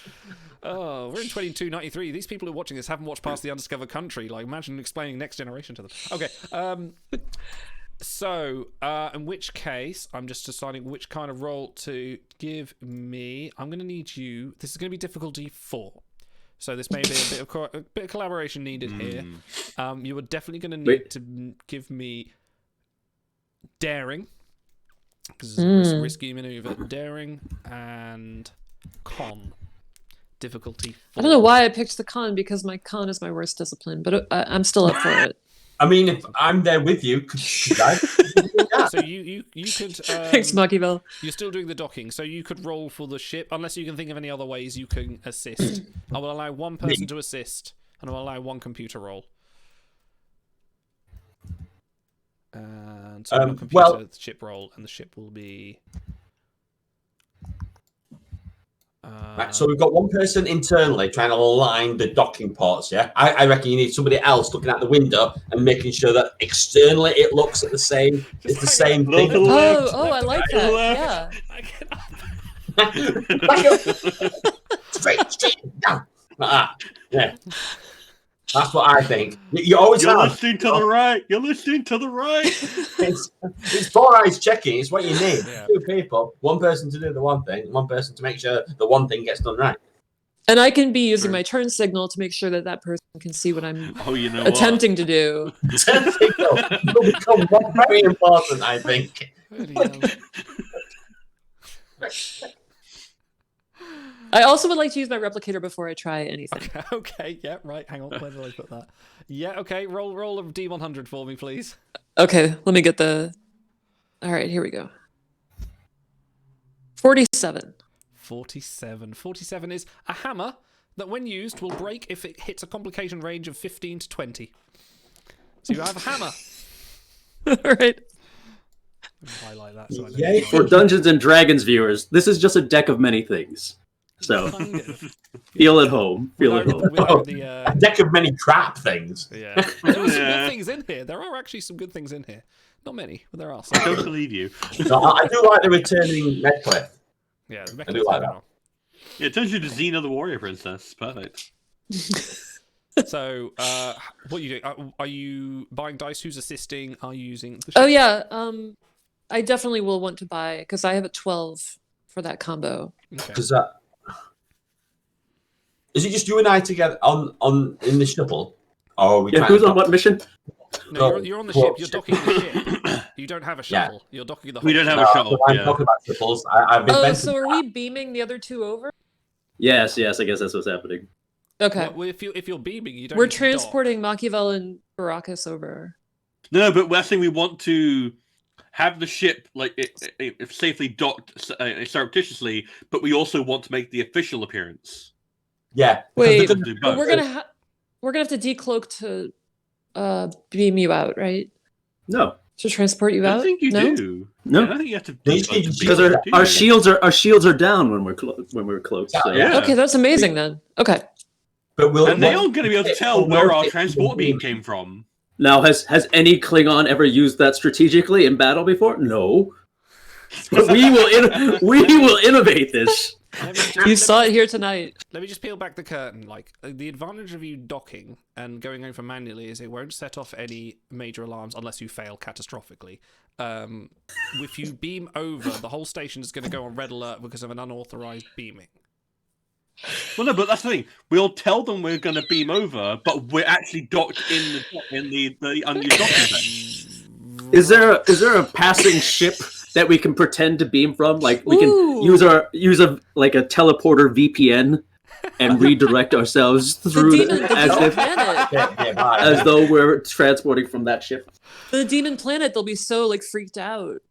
Oh, we're in 2293. These people who are watching this haven't watched past the Undiscovered Country. Like, imagine explaining Next Generation to them. Okay. So, in which case, I'm just deciding which kind of role to give me. I'm going to need you. This is going to be difficulty 4. So this may be a bit of collaboration needed here. You are definitely going to need to give me daring, because it's a risky maneuver. Daring and con. Difficulty 4. I don't know why I picked the con, because my con is my worst discipline, but I'm still up for it. I mean, if I'm there with you, could I? So you could. Thanks, Machiavel. You're still doing the docking, so you could roll for the ship, unless you can think of any other ways you can assist. I will allow one person to assist, and I will allow one computer roll. And so your computer, the ship roll, and the ship will be. Right, so we've got one person internally trying to align the docking ports, yeah? I reckon you need somebody else looking out the window and making sure that externally it looks at the same, it's the same thing. Oh, I like that. Yeah. Straight down. Like that. Yeah. That's what I think. You always You're have. listening to the right. You're listening to the right. It's 4 eyes checking. It's what you need. Yeah. 2 people, one person to do the one thing, one person to make sure the one thing gets done right. And I can be using my turn signal to make sure that that person can see what I'm Oh, you know attempting to do. It'll become very important, I think. I also would like to use my replicator before I try anything. Okay, yeah, right. Hang on, where did I put that? Yeah, okay. Roll a D100 for me, please. Okay, let me get the... All right, here we go. 47. 47. 47 is a hammer that, when used, will break if it hits a complication range of 15 to 20. So you have a hammer. All right. Highlight that. So I don't Yay. For Dungeons and Dragons viewers, this is just a deck of many things. So Kind of. feel at home. Feel at home. Without the, A deck of many crap things. yeah. There are some good things in here. There are actually some good things in here. Not many, but there are some. I don't believe you. So I do like the returning Medcliffe. Yeah, the I do like that. Yeah, it turns you to Xena the Warrior Princess. Perfect. So, what are you doing? Are you buying dice? Who's assisting? Are you using the Oh, yeah. I definitely will want to buy, because I have a 12 for that combo. Okay. Because is it just you and I together on in the shuttle? Or are we Yeah, trying who's to on what mission? No, you're on the ship. You're docking the ship. You don't have a Yeah. shuttle. You're docking the whole We don't ship. have a shuttle. I'm Yeah. talking about shuttles. I've Oh, invented so are we beaming the other two over? Yes, I guess that's what's happening. Okay. Well, if you're beaming, you don't. We're need to dock. transporting Machiavel and Baracus over. No, but we're saying we want to have the ship if safely docked surreptitiously, but we also want to make the official appearance. Yeah. Wait, because Do but both. we're gonna have to decloak to beam you out, right? No. To transport you I out? don't think you no? do. No. I don't think you have to. No, you decloak just- to Because decloak, do our you? shields are down when we're cloaked. So. Yeah. Okay, that's amazing then. Okay. But we'll, And they aren't going to be able to tell we'll where our rotate transport the beam came from. Now, has any Klingon ever used that strategically in battle before? No. But we will innovate this. You saw it here tonight. Let me just peel back the curtain. Like, the advantage of you docking and going over manually is it won't set off any major alarms unless you fail catastrophically. If you beam over, the whole station is going to go on red alert because of an unauthorized beaming. Well, no, but that's the thing. We'll tell them we're going to beam over, but we're actually docked in the unused docking bay. Is there a passing ship that we can pretend to beam from? Like we can Ooh. use a teleporter VPN and redirect ourselves through The demon as planet. as though we're transporting from that ship. The demon planet, they'll be so like freaked out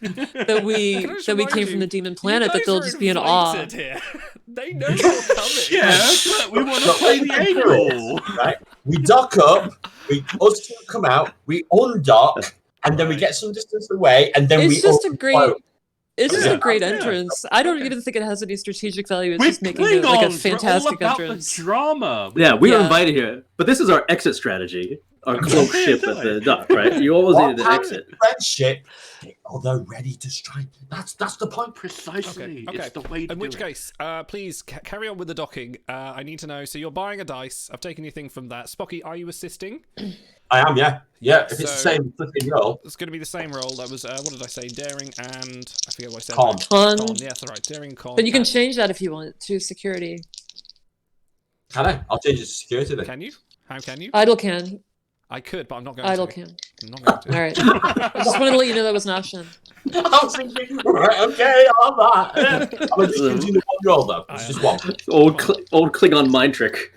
that we Can I just came remind from the you, demon you planet that guys they'll are just be in awe. invited here. They know you're coming. Yeah, but we want to play the angle. Right? We dock up, us two come out, we undock, and then we get some distance away, and then It's we just a unfloat. great. It's just Yeah. a great Yeah. entrance. I don't even think it has any strategic value. It's We're just making it like a Klingons. We're all fantastic about entrance. the drama. Yeah, we were Yeah. invited here, but this is our exit strategy. Our cloak ship at the dock, right? You always needed an exit. Friendship, although ready to strike. That's the point. Precisely. Okay. It's the way to In do which it. case, please carry on with the docking. I need to know. So you're buying a dice. I've taken your thing from that. Spocky, are you assisting? I am, yeah. Yeah, if it's the So- same flipping roll. It's going to be the same roll. That was what did I say? Daring and I forget what I said. Con. Con. Yes, all right. Daring and con. But you can And- change that if you want to security. Can I? I'll change it to security then. Can you? How can you? Idle can. I could, but I'm not going Idle to. can. I'm not going to. All right. I just wanted to let you know that was an option. I was thinking, right, okay, I'll have that. I'm just using the one roll though. It's just one. Old Klingon mind trick.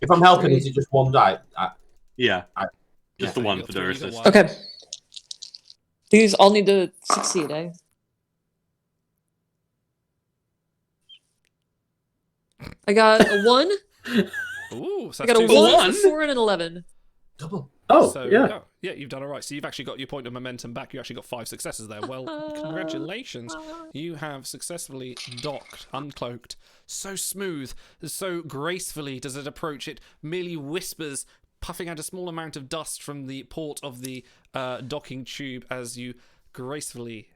If I'm helping, is it just one die? Yeah. I- Just the Yeah, one you for got the three, you got assist. one. Okay. These all need to succeed, eh? I got a 1, Ooh, so I that's got a two 1, a one? 4, and an 11. Double. Oh, So, yeah. yeah, you've done all right. So you've actually got your point of momentum back. You actually got 5 successes there. Well, congratulations. You have successfully docked, uncloaked. So smooth, so gracefully does it approach. It merely whispers, puffing out a small amount of dust from the port of the docking tube as you gracefully,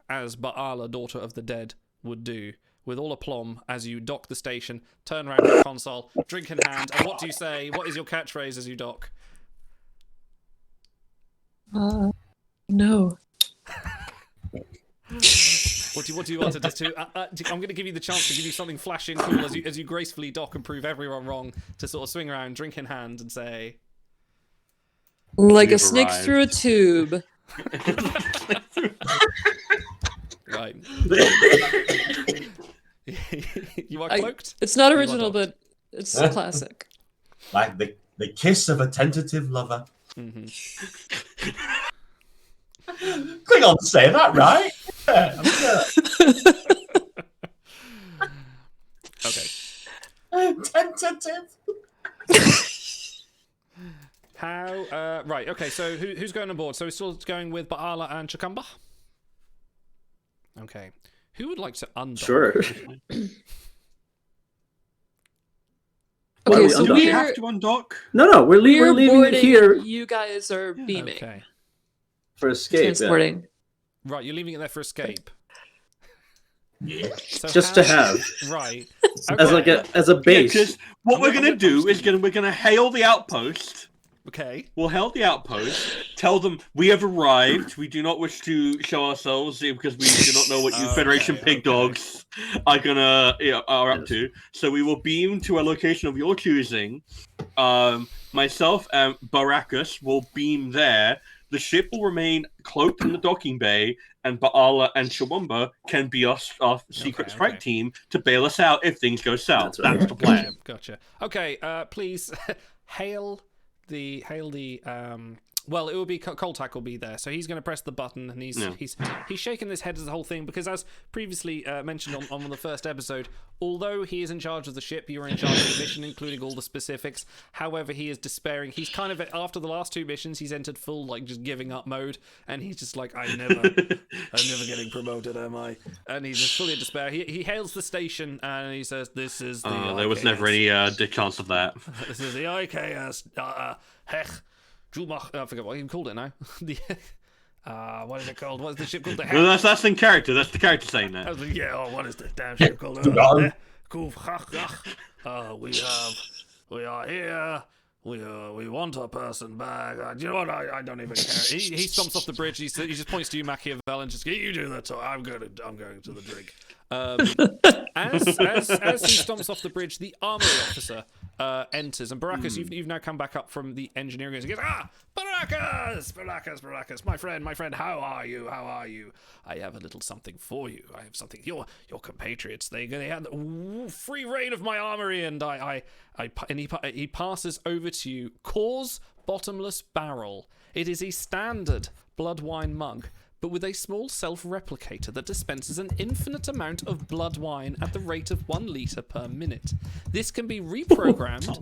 as Baala, daughter of the dead, would do. With all aplomb, as you dock the station, turn around to the console, drink in hand, and what do you say? What is your catchphrase as you dock? No. What do you want to do? I'm going to give you the chance to give you something flashing cool as you gracefully dock and prove everyone wrong. To sort of swing around, drink in hand, and say, Like a We've snake arrived. through a tube. right. You are I- cloaked. It's not You are original, docked. but it's classic. Like the kiss of a tentative lover. Mm-hmm. Klingons say that, right? Yeah, I'm sure. Okay. Tentative. How? Right. Okay. So who's going on board? So we're still going with Baala and Chakamba. Okay. Who would like to undock? Sure. Why Okay, are we so Do we undocking? have to undock? No, we're leaving boarding, it here you guys are beaming. Okay. for escape. Yeah. Transporting. Right. You're leaving it there for escape. Yeah. So Just how- to have Right. as Okay. as a base. Because what I'm we're gonna gonna do post is we're gonna hail the outpost. Okay. We'll hail the outpost. Tell them we have arrived. We do not wish to show ourselves because we do not know what you Okay, Federation pig okay. dogs are up to. So we will beam to a location of your choosing. Myself and Barakas will beam there. The ship will remain cloaked in the docking bay, and Baala and Chawamba can be our secret Okay, strike okay. team to bail us out if things go south. That's right. That's the plan. Gotcha. Okay. Please hail the Well, it will be Koltak will be there, so he's going to press the button, and he's shaking his head as the whole thing because, as previously mentioned on the first episode, although he is in charge of the ship, you are in charge of the mission, including all the specifics. However, he is despairing. He's kind of after the last 2 missions, he's entered full just giving up mode, and he's just like, I'm never getting promoted, am I? And he's just fully in despair. He hails the station and he says, "This is the IKS. There was never any chance of that. This is the IKS. Hech." I forget what he called it now. What is it called? What is the ship called? Well, that's in character. That's the character saying that. What is the damn ship called? We are here. We want a person back. You know what? I don't even care. He stomps off the bridge. He just points to you, Machiavel, and just you do the talk. I'm going to the drink. As he stomps off the bridge, the armory officer enters, and Baracus, you've now come back up from the engineering room. He goes, Baracus, my friend, how are you? I have a little something for you. I have something. Your compatriots, they had free reign of my armory, and he passes over to you Kor's bottomless barrel. It is a standard blood wine mug, but with a small self-replicator that dispenses an infinite amount of blood wine at the rate of 1 litre per minute. This can be reprogrammed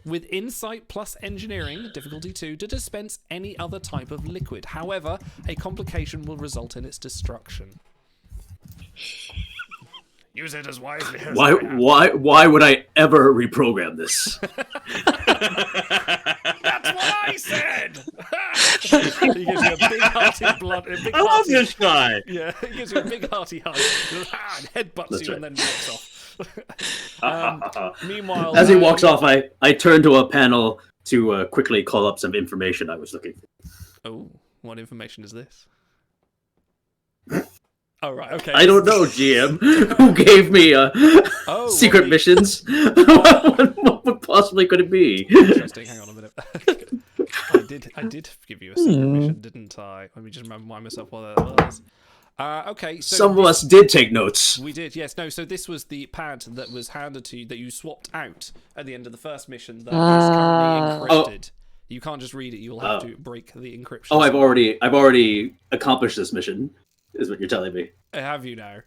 with insight plus engineering, difficulty 2, to dispense any other type of liquid. However, a complication will result in its destruction. Use it as wisely as Why would I ever reprogram this? That's what I said! He gives you a big hearty I love this guy! Yeah, he gives you a big hearty hug, and headbutts you and then walks off. Meanwhile... As he walks off, I turn to a panel to quickly call up some information I was looking for. Oh, what information is this? Oh, right, okay. I don't know, GM. Who gave me secret missions? What possibly could it be? Interesting. Hang on a minute. I did give you a secret mission, didn't I? Let me just remind myself what that was. Okay. So some of us did take notes. We did, yes. No, so this was the pad that was handed to you that you swapped out at the end of the first mission that is currently encrypted. You can't just read it. You'll have to break the encryption. Oh, I've already accomplished this mission. Is what you're telling me? Have you now?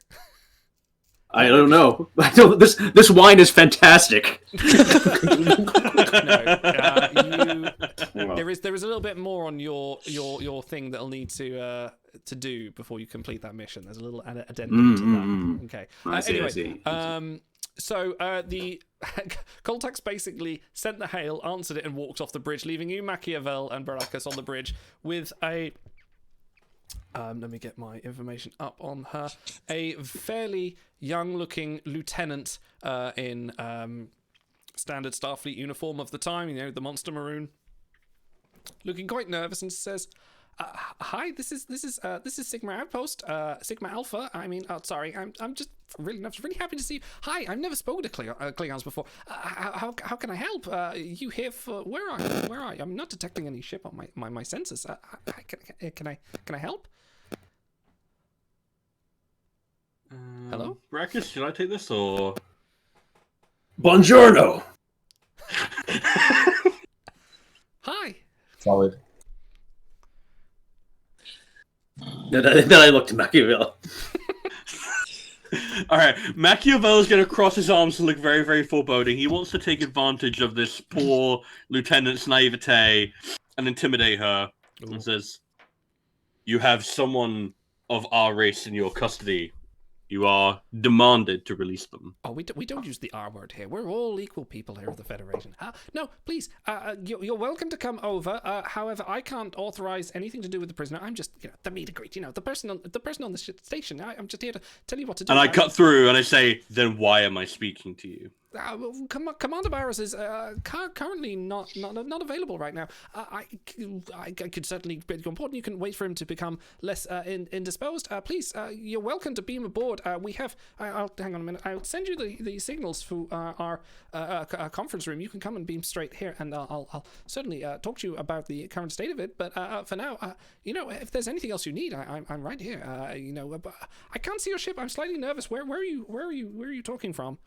I don't know. This wine is fantastic. There is a little bit more on your thing that'll need to do before you complete that mission. There's a little addendum to that. Okay. I see. So the Koltax basically sent the hail, answered it, and walked off the bridge, leaving you, Machiavel, and Baracus on the bridge with a. Let me get my information up on her. A fairly young-looking lieutenant in standard Starfleet uniform of the time, the monster maroon, looking quite nervous, and says, "Hi, this is Sigma Outpost, Sigma Alpha. I mean, sorry, I'm just really nervous. Really happy to see you. Hi, I've never spoken to Klingons before. How can I help? You here for where are you? I'm not detecting any ship on my sensors. Can I help?" Hello? Baracus, should I take this or? Buongiorno. Hi. Solid. Then I looked at Machiavel. All right, Machiavel is going to cross his arms and look very, very foreboding. He wants to take advantage of this poor lieutenant's naivete and intimidate her. Ooh. And says, "You have someone of our race in your custody. You are demanded to release them." Oh, we don't use the R word here. We're all equal people here of the Federation. No, please, you're welcome to come over. However, I can't authorize anything to do with the prisoner. I'm just, the meet and greet. The person on the station. I'm just here to tell you what to do. And I cut through and I say, "Then why am I speaking to you?" Well, Commander Barris is currently not available right now. I could certainly be important. You can wait for him to become less indisposed. Please, you're welcome to beam aboard. We have. I'll hang on a minute. I'll send you the signals for our conference room. You can come and beam straight here, and I'll certainly talk to you about the current state of it. But for now, if there's anything else you need, I'm right here. I can't see your ship. I'm slightly nervous. Where are you talking from?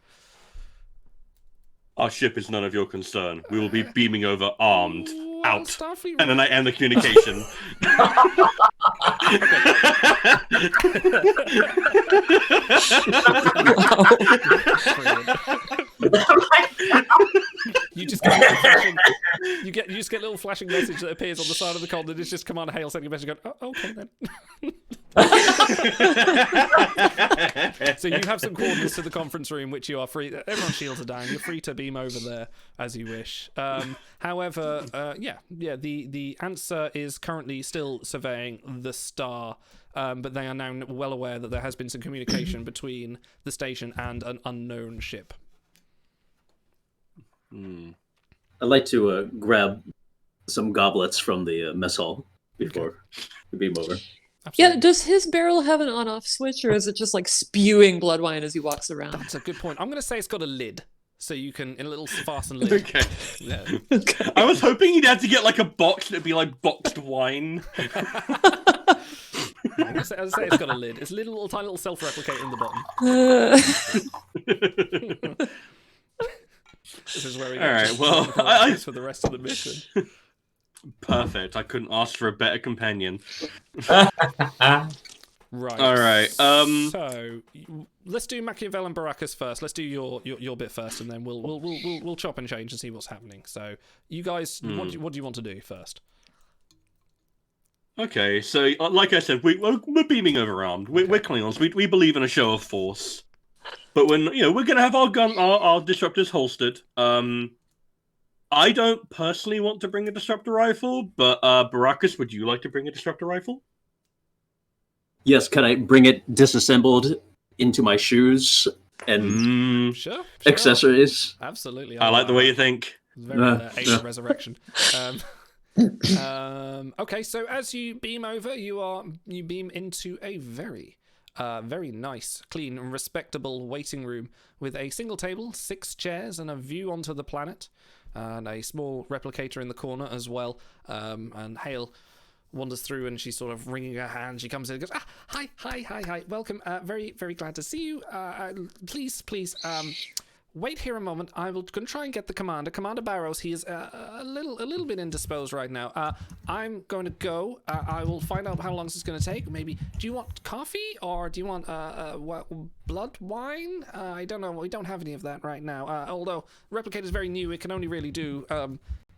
Our ship is none of your concern. We will be beaming over armed. out. Starfleet. And then I end the communication. You just get a little flashing, you just get a little flashing message that appears on the side of the con, and it's just Commander Hale sending a message going, oh, okay then. So you have some coordinates to the conference room, which you are free. Everyone's shields are down. You're free to beam over there as you wish. However, the answer is currently still surveying the star, but they are now well aware that there has been some communication between the station and an unknown ship. I'd like to grab some goblets from the mess hall before we beam over. Absolutely. Yeah, does his barrel have an on-off switch, or is it just like spewing blood wine as he walks around? That's a good point. I'm going to say it's got a lid, so you can, in a little fasten lid. Okay. Yeah. Okay. I was hoping you'd have to get like a box that'd be like boxed wine. I'm going to say it's got a lid. It's a little tiny little self-replicator in the bottom. This is where we All right, well, for the rest of the mission. Perfect. I couldn't ask for a better companion. Right. All right. So let's do Machiavel and Baracus first. Let's do your bit first, and then we'll chop and change and see what's happening. So you guys, what do you want to do first? Okay, so like I said, we're beaming over armed. We're Klingons. We believe in a show of force, but when we're gonna have our disruptors holstered. I don't personally want to bring a disruptor rifle, but Baracus, would you like to bring a disruptor rifle? Yes, can I bring it disassembled into my shoes and Sure. accessories? Absolutely. I like the way you think. Very Alien Resurrection. Okay, so as you beam over, you beam into a very nice, clean, and respectable waiting room with a single table, 6 chairs, and a view onto the planet, and a small replicator in the corner as well. And Hale wanders through, and she's sort of wringing her hand. She comes in and goes, hi, welcome. Very, very glad to see you. Please, wait here a moment. I will gonna try and get the Commander Barrows. He is a little bit indisposed right now. I'm going to go. I will find out how long this is going to take. Maybe. Do you want coffee or do you want blood wine? I don't know. We don't have any of that right now. Although Replicator is very new, it can only really do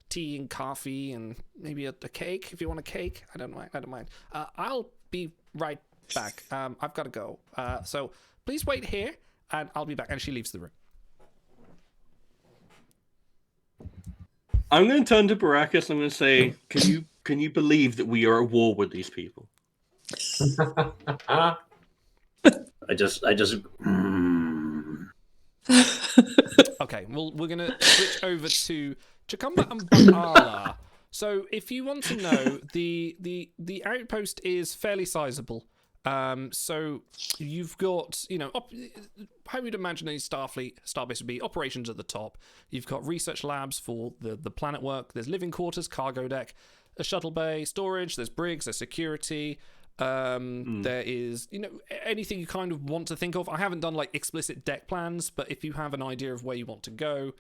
tea and coffee and maybe a cake. If you want a cake, I don't mind. I'll be right back. I've got to go. So please wait here, and I'll be back. And she leaves the room. I'm going to turn to Baracus. I'm going to say, can you believe that we are at war with these people? I just. Okay, well, we're going to switch over to Chakamba and Ba'ala. So, if you want to know, the outpost is fairly sizable. So you've got, how you'd imagine a starbase would be, operations at the top. You've got research labs for the planet work. There's living quarters, cargo deck, a shuttle bay, storage. There's brigs, there's security. There is, anything you kind of want to think of. I haven't done like explicit deck plans, but if you have an idea of where you want to go,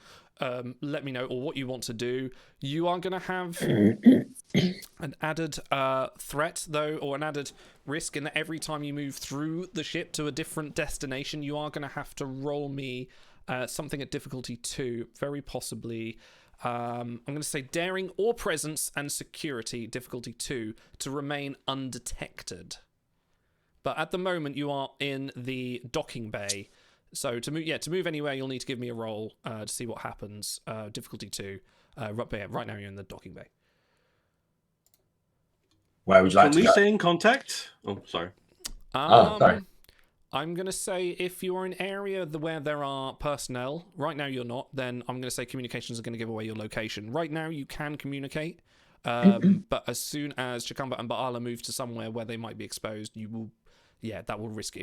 let me know, or what you want to do. You are going to have an added threat, though, or an added risk in that every time you move through the ship to a different destination, you are going to have to roll me something at difficulty 2, very possibly. I'm going to say daring or presence and security, difficulty 2, to remain undetected. But at the moment, you are in the docking bay. So to move anywhere, you'll need to give me a roll to see what happens. Difficulty 2. Right now, you're in the docking bay. Where would you like Can to we go? stay in contact? Oh, sorry. Sorry. I'm going to say if you're in an area where there are personnel, right now you're not, then I'm going to say communications are going to give away your location. Right now you can communicate, but as soon as Chakamba and Ba'ala move to somewhere where they might be exposed, that will risk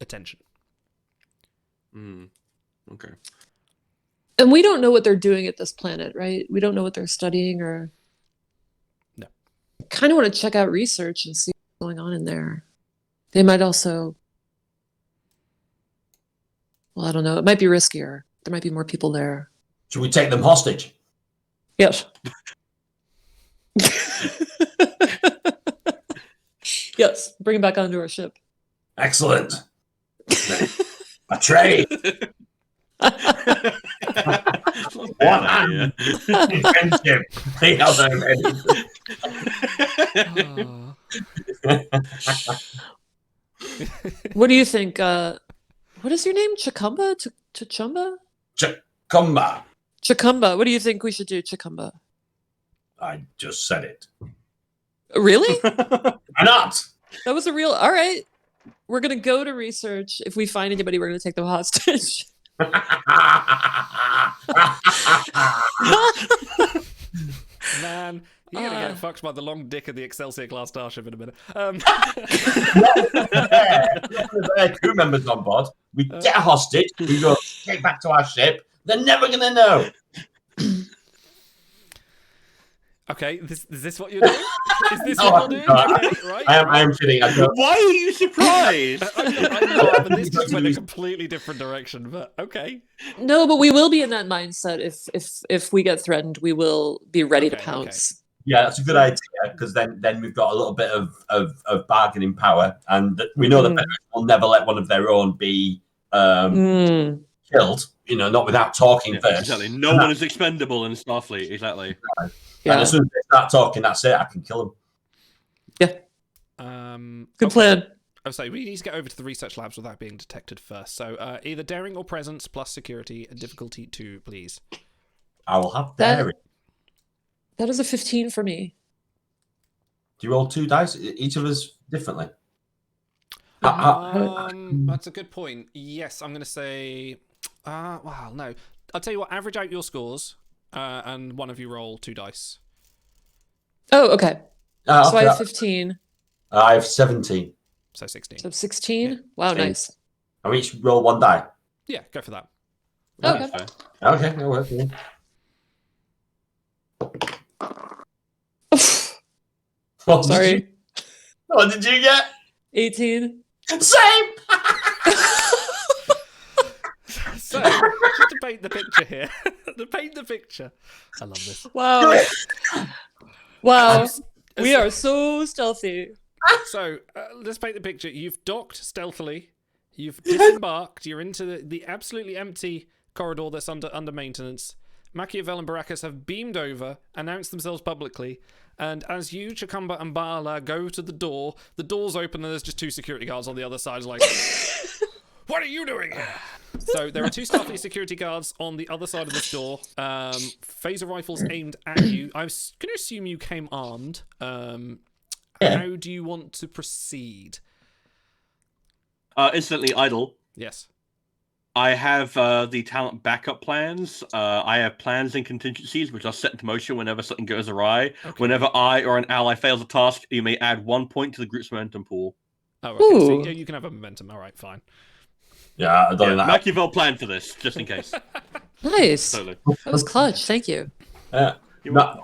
attention. Okay. And we don't know what they're doing at this planet, right? We don't know what they're studying or... No. Kind of want to check out research and see what's going on in there. They might also... Well, I don't know. It might be riskier. There might be more people there. Should we take them hostage? Yes. Yes, bring him back onto our ship. Excellent. A trade. Bad idea. Friendship. The other What do you think? What is your name? Chicumba? Chachumba? Chicumba. Chicumba. What do you think we should do, Chicumba? I just said it. Really? Why not? That was a real. All right. We're going to go to research. If we find anybody, we're going to take them hostage. Man, you're gonna get fucked by the long dick of the Excelsior class starship in a minute. Their crew members on board. We get a hostage. We go straight back to our ship. They're never gonna know. Okay, is this what you're doing? Is this No, what you're doing? no, Okay, right. I am kidding. I don't. Why are you surprised? I know, but this just went a completely different direction. But okay. No, but we will be in that mindset. If we get threatened, we will be ready to Okay, pounce. Yeah, that's a good idea because then we've got a little bit of bargaining power, and we know the Federation will never let one of their own be killed. You know, not without talking first. Exactly. No one is expendable in Starfleet. Exactly. Yeah. And as soon as they start talking, that's it. I can kill them. Yeah. Good plan. Oh, so we need to get over to the research labs without being detected first. So either daring or presence plus security, difficulty 2, please. I will have That- daring. That is a 15 for me. Do you roll 2 dice, each of us differently? That's a good point. Yes, I'm going to say... well, no. I'll tell you what, average out your scores, and one of you roll 2 dice. Oh, okay. So Okay. I have 15. I have 17. So 16. So 16? Yeah. Wow, 16. nice. I each roll 1 die. Yeah, go for that. Okay. Okay, that works. Yeah. What did Sorry. you- What did you get? 18. Same! So, just to paint the picture here. To paint the picture. I love this. Wow. Wow. We are so stealthy. So, let's paint the picture. You've docked stealthily. You've disembarked. You're into the absolutely empty corridor that's under maintenance. Machiavel and Baracus have beamed over, announced themselves publicly, and as you, Chicumba, and Bala go to the door's open and there's just 2 security guards on the other side like, what are you doing here? So there are 2 Starfleet security guards on the other side of this door, phaser rifles aimed at you. I was going to assume you came armed. How do you want to proceed? Instantly idle. Yes. I have the talent backup plans. I have plans and contingencies, which are set into motion whenever something goes awry. Okay. Whenever I or an ally fails a task, you may add 1 point to the group's momentum pool. Oh, okay. So Ooh. you can have a momentum. All right, fine. Yeah, I've done Yeah, that. Machiavel planned for this, just in case. Nice. Totally. That was clutch. Thank you. Yeah. No,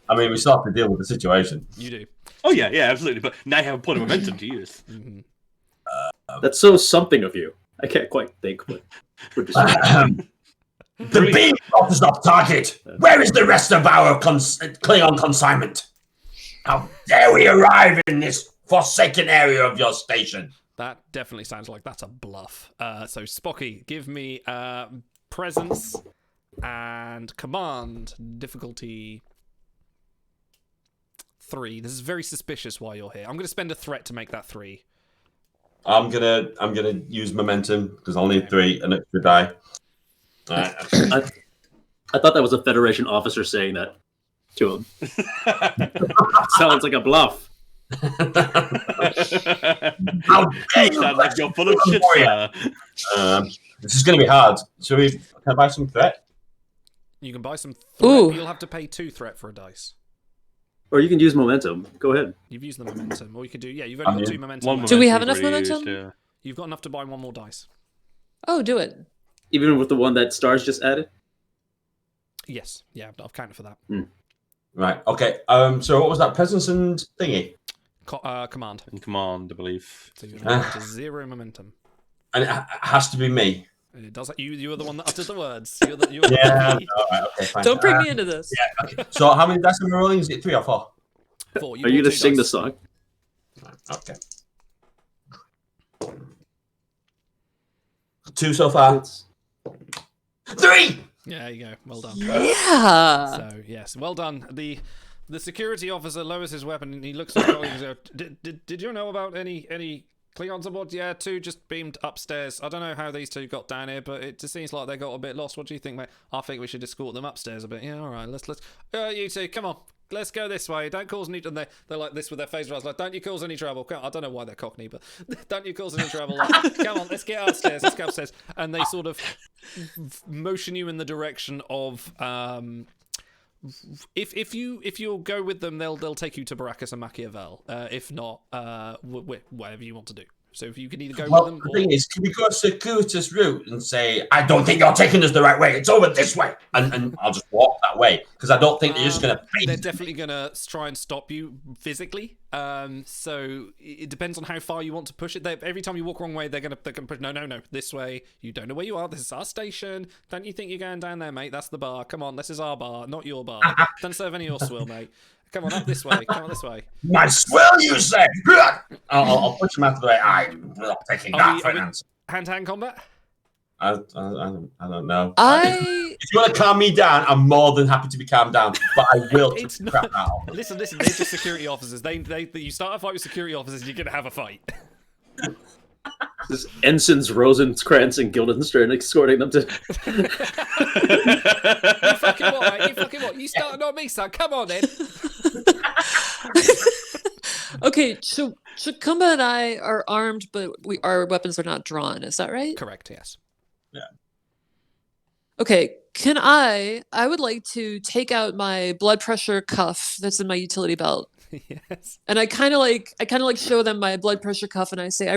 I mean, we still have to deal with the situation. You do. Oh yeah, absolutely. But now you have a point of momentum to use. Mm-hmm. That's so something of you. I can't quite think, but we're just The beam is off target. Where is the rest of our Klingon consignment? How dare we arrive in this forsaken area of your station? That definitely sounds like that's a bluff. So Spocky, give me presence and command difficulty 3. This is very suspicious why you're here. I'm going to spend a threat to make that 3. I'm gonna use momentum because I'll need 3 an extra die. I thought that was a Federation officer saying that to him. Sounds like a bluff. How dare you Sounds like you're full of shit, sir. This is gonna be hard. Can I buy some threat? You can buy some threat, Ooh. but you'll have to pay 2 threat for a dice. Or you can use momentum. Go ahead. You've used the momentum, or you could do, you've only got 2 momentum. One left. Do we have momentum's enough already momentum? used, yeah. You've got enough to buy 1 more dice. Oh, do it. Even with the one that Stars just added? Yes, yeah, I've counted for that. Right. Okay. So what was that? Presence and thingy, Command. In command, I believe. So you're down to 0 momentum. and it has to be me. It does. You were the one that uttered the words. You're the Yeah. All right. Okay. Fine. Don't bring me into this. Yeah. Okay. So how many dice am I rolling? Is it 3 or 4? 4. Are you roll gonna 2 sing the dice. song? Okay. 2 so far. 3. Yeah, there you go. Well done. Yeah. So yes, well done. The security officer lowers his weapon and he looks at his colleagues and goes, did you know about any Klingons aboard? Yeah, 2 just beamed upstairs. I don't know how these 2 got down here, but it just seems like they got a bit lost. What do you think, mate? I think we should escort them upstairs a bit. Yeah, all right. Let's. You 2, come on. Let's go this way. Don't cause any. And they're like this with their face. Like, don't you cause any trouble? I don't know why they're Cockney, but don't you cause any trouble? Like, come on, let's get upstairs. Let's go upstairs. And they sort of motion you in the direction of. If you'll go with them, they'll take you to Baracus and Machiavel. If not, whatever you want to do. So if you can either go Well, with them. the thing is, can we go a circuitous route and say, I don't think you're taking us the right way. It's over this way. And I'll just walk that way. Because I don't think they're just going to They're definitely going to try and stop you physically. So it depends on how far you want to push it. Every time you walk wrong way, they're going to push. No, this way. You don't know where you are. This is our station. Don't you think you're going down there, mate? That's the bar. Come on, this is our bar, not your bar. Don't serve any of your swill, mate. Come on, up this way. Come on this way. My swill, you say? I'll push them out of the way. I'm not taking that for an answer. Hand-to-hand combat? I don't know. I If you want to calm me down, I'm more than happy to be calmed down. But I will It's crap not- that off. Listen, they're just security officers. You start a fight with security officers, you're going to have a fight. This ensigns Rosencrantz and Guildenstern escorting them to. You fucking what, mate? You fucking what? You starting on me, son? Come on, then. okay. So Kumba and I are armed, but our weapons are not drawn. Is that right? Correct, yes. Okay. Can I would like to take out my blood pressure cuff that's in my utility belt. Yes. And I kind of like show them my blood pressure cuff, and I say,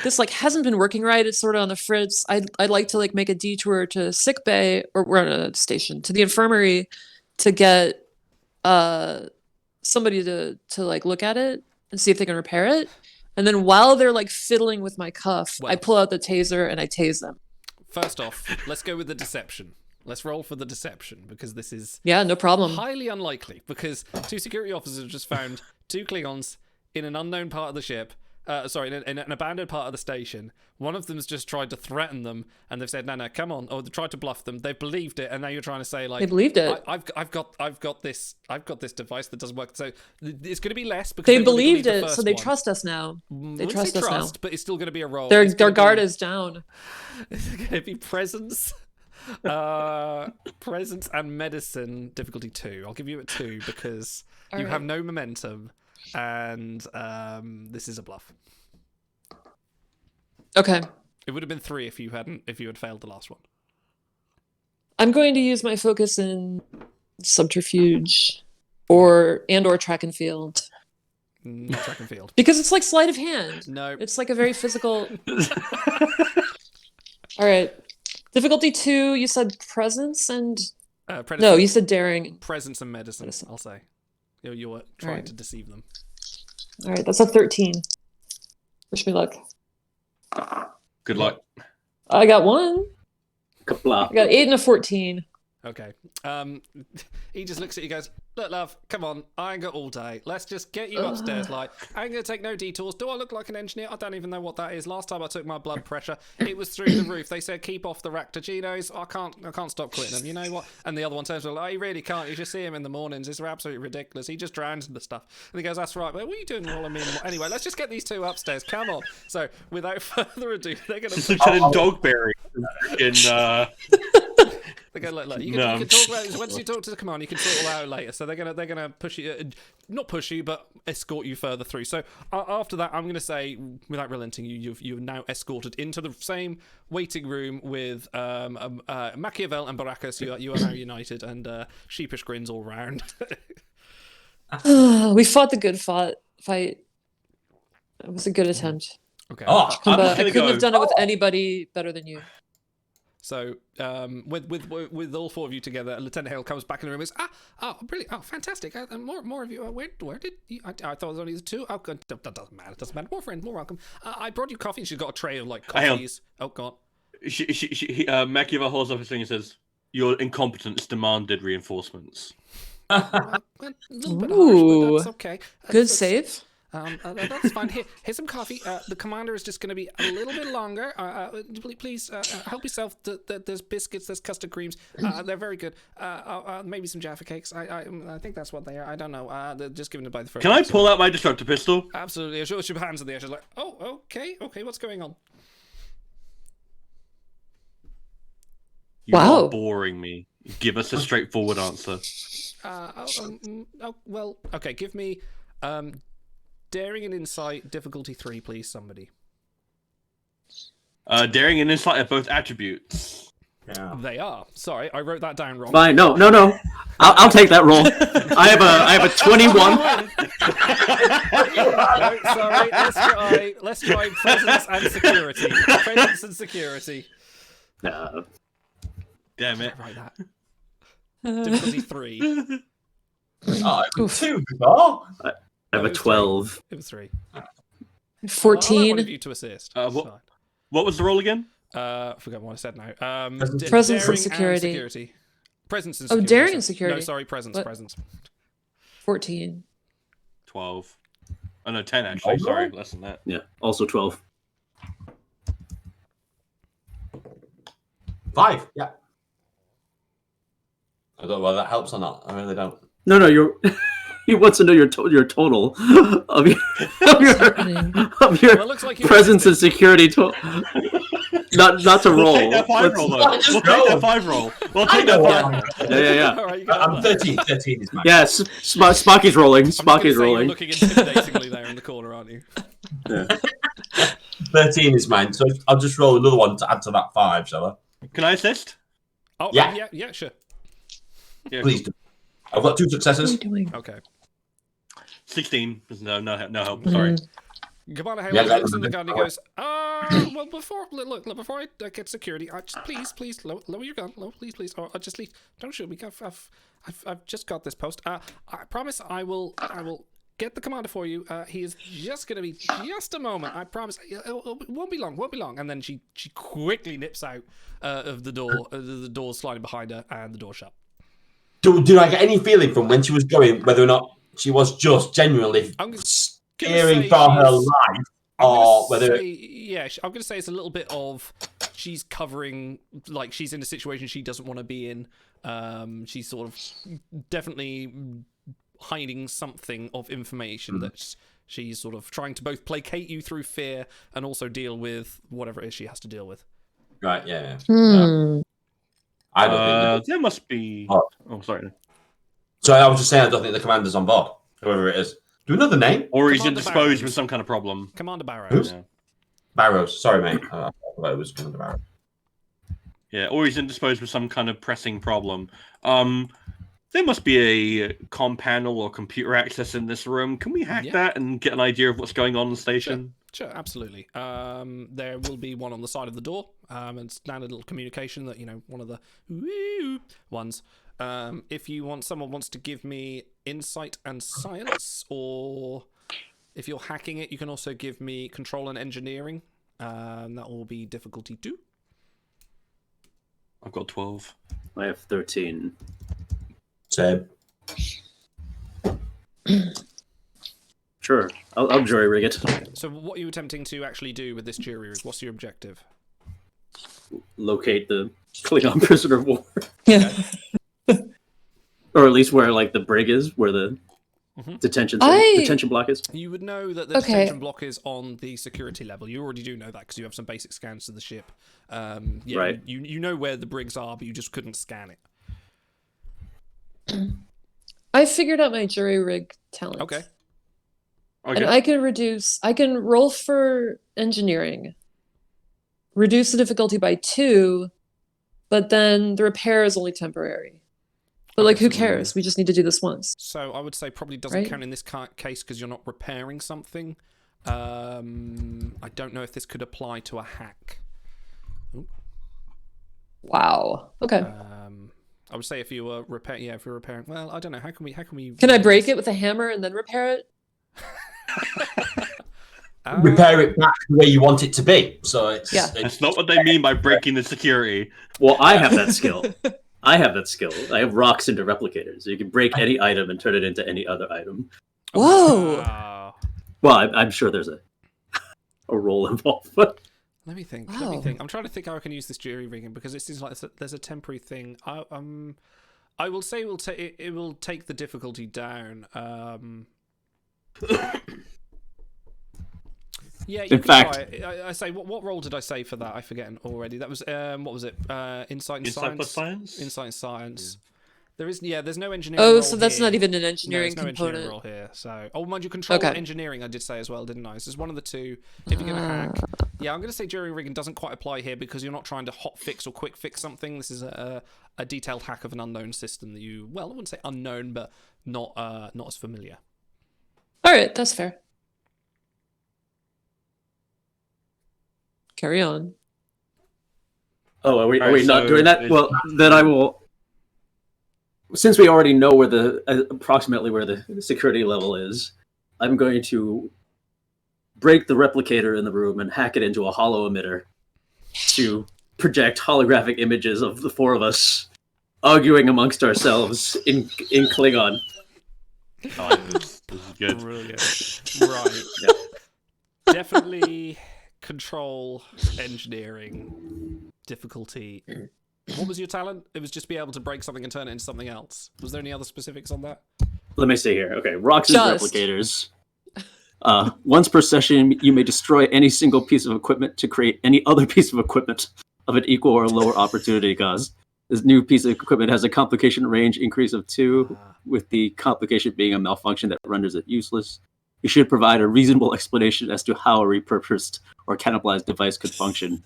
this like hasn't been working right. It's sort of on the fritz. I'd like to like make a detour to sick bay, or we're on a station, to the infirmary, to get somebody to like look at it and see if they can repair it. And then while they're like fiddling with my cuff, I Well. pull out the taser and I tase them. First off, let's go with the deception. Let's roll for the deception, because this is Yeah, no problem. highly unlikely, because 2 security officers have just found 2 Klingons in an unknown part of the ship. In an abandoned part of the station. One of them's just tried to threaten them, and they've said, "No, come on," or they tried to bluff them. They've believed it, and now you're trying to say like, They believed it. I've got this device that doesn't work." So it's going to be less because They they've only believed believed the it, so first they one. trust us now. They Wouldn't trust say us now. but it's still going to be a roll. Their It's gonna guard be- is down. It's going to be presence. Presence and medicine difficulty 2. I'll give you a 2 because you Alright. have no momentum, and this is a bluff. Okay. It would have been 3 if you had failed the last one. I'm going to use my focus in subterfuge or track and field, Not track and field. because it's like sleight of hand. No. It's like a very physical. All right. Difficulty 2, you said presence and no, you said daring. presence and medicine. I'll say. You're trying Alright. to deceive them. All right, that's a 13. Wish me luck. Good luck. I got 1. Kapla. I got 8 and a 14. Okay. He just looks at you, goes, "Look, love, come on, I ain't got all day. Let's just get you upstairs. Like, I ain't gonna take no detours. Do I look like an engineer? I don't even know what that is. Last time I took my blood pressure, it was through the roof. They said keep off the Ractaginos. I can't stop quitting them. You know what?" And the other one turns to like, "Oh, you really can't. You just see him in the mornings. It's absolutely ridiculous. He just drowns in the stuff." And he goes, "That's right. But what are you doing while I'm in? Anyway, let's just get these 2 upstairs. Come on." So without further ado, they're gonna. Lieutenant Dogberry in They go, look, you No. can talk about this. Once you talk to the command, you can sort it all out later. So they're gonna push you, not push you, but escort you further through. So after that, I'm gonna say, without relenting, you're now escorted into the same waiting room with Machiavel and Baracus. You are now united, and sheepish grins all round. We fought the good fight. It was a good attempt. Okay. Oh, But I gonna couldn't have go- done it with anybody better than you. So, with all 4 of you together, Lieutenant Hale comes back in the room and says, brilliant, fantastic, more of you, where did you, I thought it was only the 2, oh, good, that doesn't matter, more friends, more welcome, I brought you coffee, and she's got a tray of, like, Hale. coffees, oh, God, Machiavel holds up his thing and says, "Your incompetence demanded reinforcements." A little bit harsh, but that's okay. Good save. That's fine. Here's some coffee. The commander is just going to be a little bit longer. Please help yourself. There's biscuits. There's custard creams. They're very good. Maybe some Jaffa cakes. I think that's what they are. I don't know. They're just given it by the first. Can I pull out my disruptor pistol? Absolutely. She hands in the air. She's like, oh, okay. What's going on? You Wow. are boring me. Give us a straightforward answer. Well, okay. Give me daring and insight difficulty 3, please. Somebody. Daring and insight are both attributes. Yeah. They are. Sorry, I wrote that down wrong. Fine. No. I'll take that roll. I have a 21. No, sorry. Let's try presence and security. Presence and security. Damn it. Right, that. Difficulty 3. Oh, it was 2 before. I have a 12. It was 3. 14. I wanted you to assist. What was the roll again? I forgot what I said now. Presence and daring security. Presence and Oh, security. daring and security. No, sorry, presence. What? Presence. 14. 12. Oh no, 10 actually. Oh, Sorry, no. less than that. Yeah. Also 12. 5. Yeah. I don't know whether that helps or not. I really don't. No. He wants to know your total of your Well, it looks like you presence and missed it. security total. Not to roll. We'll take that 5 roll though. We'll take that 5 roll. We'll take that 5 roll. Yeah. All right, you got I'm that. 13. 13 is my. Yeah. Spocky's rolling. I'm just gonna Spocky's say you're rolling. looking intimidatingly there in the corner, aren't you? 13 is mine. So I'll just roll another one to add to that 5, shall I? Can I assist? Oh, Yeah. yeah, sure. Yeah, Please do. I've got 2 What are successes. you doing? Okay. 16. No help. Sorry. Commander Yeah, Hale that looks in the was- gun and he goes, well, before I get security, please lower your gun, please, or just leave. Don't shoot me. I've just got this post. I promise I will get the commander for you. He is just going to be just a moment. I promise. It won't be long. And then she quickly nips out of the door. The door's sliding behind her, and the door shut. Do I get any feeling from when she was going whether or not she was just genuinely I'm gonna scaring say for her she's- life, I'm gonna or whether I'm going to say it's a little bit of she's covering, like she's in a situation she doesn't want to be in. She's sort of definitely hiding something of information that she's sort of trying to both placate you through fear and also deal with whatever it is she has to deal with. right, yeah. Hmm. I don't think. There must be. Oh. Oh, sorry. So I was just saying, I don't think the commander's on board, whoever it is. Do we know the name? Or he's Commander indisposed Barrows. with some kind of problem. Commander Barrows. Who's? Yeah. Barrows. Sorry, mate. I thought it was Commander Barrows. Yeah, or he's indisposed with some kind of pressing problem. There must be a comm panel or computer access in this room. Can we hack Yeah. that and get an idea of what's going on in the station? Sure, absolutely. There will be one on the side of the door, and standard little communication that, one of the woo ones. If someone wants to give me insight and science, or if you're hacking it, you can also give me control and engineering. That will be difficulty 2. I've got 12. I have 13. Same. Sure. I'll jury rig it. So what are you attempting to actually do with this jury rig? What's your objective? Locate the Klingon prisoner of war. Yeah. Or at least where the brig is, where the Mhm. detention I- detention block is. You would know that the Okay. detention block is on the security level. You already do know that because you have some basic scans to the ship. Yeah, Right. You know where the brigs are, but you just couldn't scan it. I figured out my jury rig talent. Okay. And Okay. I can roll for engineering, reduce the difficulty by 2, but then the repair is only temporary. But Okay, who so- cares? We just need to do this once. So I would say probably doesn't Right. count in this case because you're not repairing something. I don't know if this could apply to a hack. Wow. Okay. I would say if you were if you're repairing. Well, I don't know. How can we? Can I break it with a hammer and then repair it? repair it back the way you want it to be. So it's Yeah. That's not what they mean by breaking the security. Well, I have that skill. I have rocks into replicators. So you can break any item and turn it into any other item. Whoa. Wow. Well, I'm sure there's a role involved. But Let me think. Wow. I'm trying to think how I can use this jury rigging because it seems like there's a temporary thing. I will say it will take the difficulty down. Yeah, you In can fact- try it. I say what role did I say for that? I forget already. That was what was it? Insight and Insight science. plus science? Insight and science. There is there's no engineering. Oh, role so that's here. not even an No, engineering there's no component. engineering role here. So, mind you, control Okay. engineering I did say as well, didn't I? So it's one of the two. If you're gonna hack, yeah, I'm gonna say jury rigging doesn't quite apply here because you're not trying to hot fix or quick fix something. This is a detailed hack of an unknown system that I wouldn't say unknown, but not as familiar. All right, that's fair. Carry on. Oh, are we Alright, not so doing that? is- Well, then I will. Since we already know where approximately where the security level is, I'm going to break the replicator in the room and hack it into a hollow emitter to project holographic images of the four of us arguing amongst ourselves in Klingon. Oh, this is good. Brilliant. Right. Yeah. Definitely control engineering difficulty. What was your talent? It was just be able to break something and turn it into something else. Was there any other specifics on that? Let me see here. Okay, rocks and Just. replicators. Once per session, you may destroy any single piece of equipment to create any other piece of equipment of an equal or lower opportunity cost. This new piece of equipment has a complication range increase of 2, with the complication being a malfunction that renders it useless. You should provide a reasonable explanation as to how a repurposed or cannibalized device could function.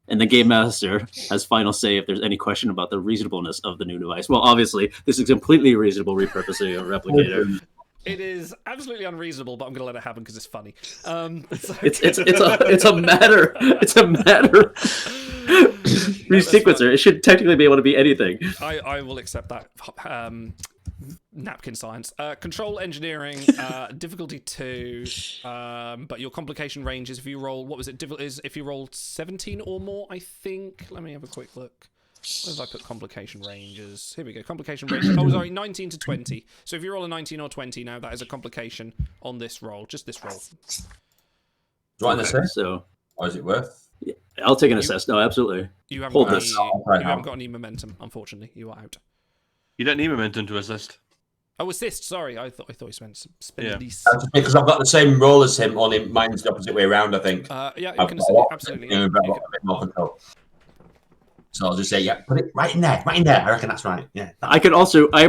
And the game master has final say if there's any question about the reasonableness of the new device. Well, obviously, this is completely reasonable repurposing of a replicator. It is absolutely unreasonable, but I'm going to let it happen because it's funny. So- It's a matter. It's a matter. Resequencer. It should technically be able to be anything. I will accept that. Napkin science. Control engineering, difficulty 2, but your complication range is if you roll, what was it? Is if you roll 17 or more, I think. Let me have a quick look. Where did I put complication ranges? Here we go. Complication range. Oh, sorry, 19 to 20. So if you roll a 19 or 20 now, that is a complication on this roll. Just this roll. Do you want to say? So Or is it worth? I'll take an assess. No, absolutely. You haven't, Hold got this. any, Right you now. haven't got any momentum, unfortunately. You are out. You don't need momentum to assist. Oh, assist. Sorry, I thought you meant spend Yeah. these. That's just because I've got the same role as him, only mine's the opposite way around, I think. Yeah, you I've can got a lot- absolutely. a bit more control. So I'll just say, yeah, put it right in there, right in there. I reckon that's right. Yeah. I am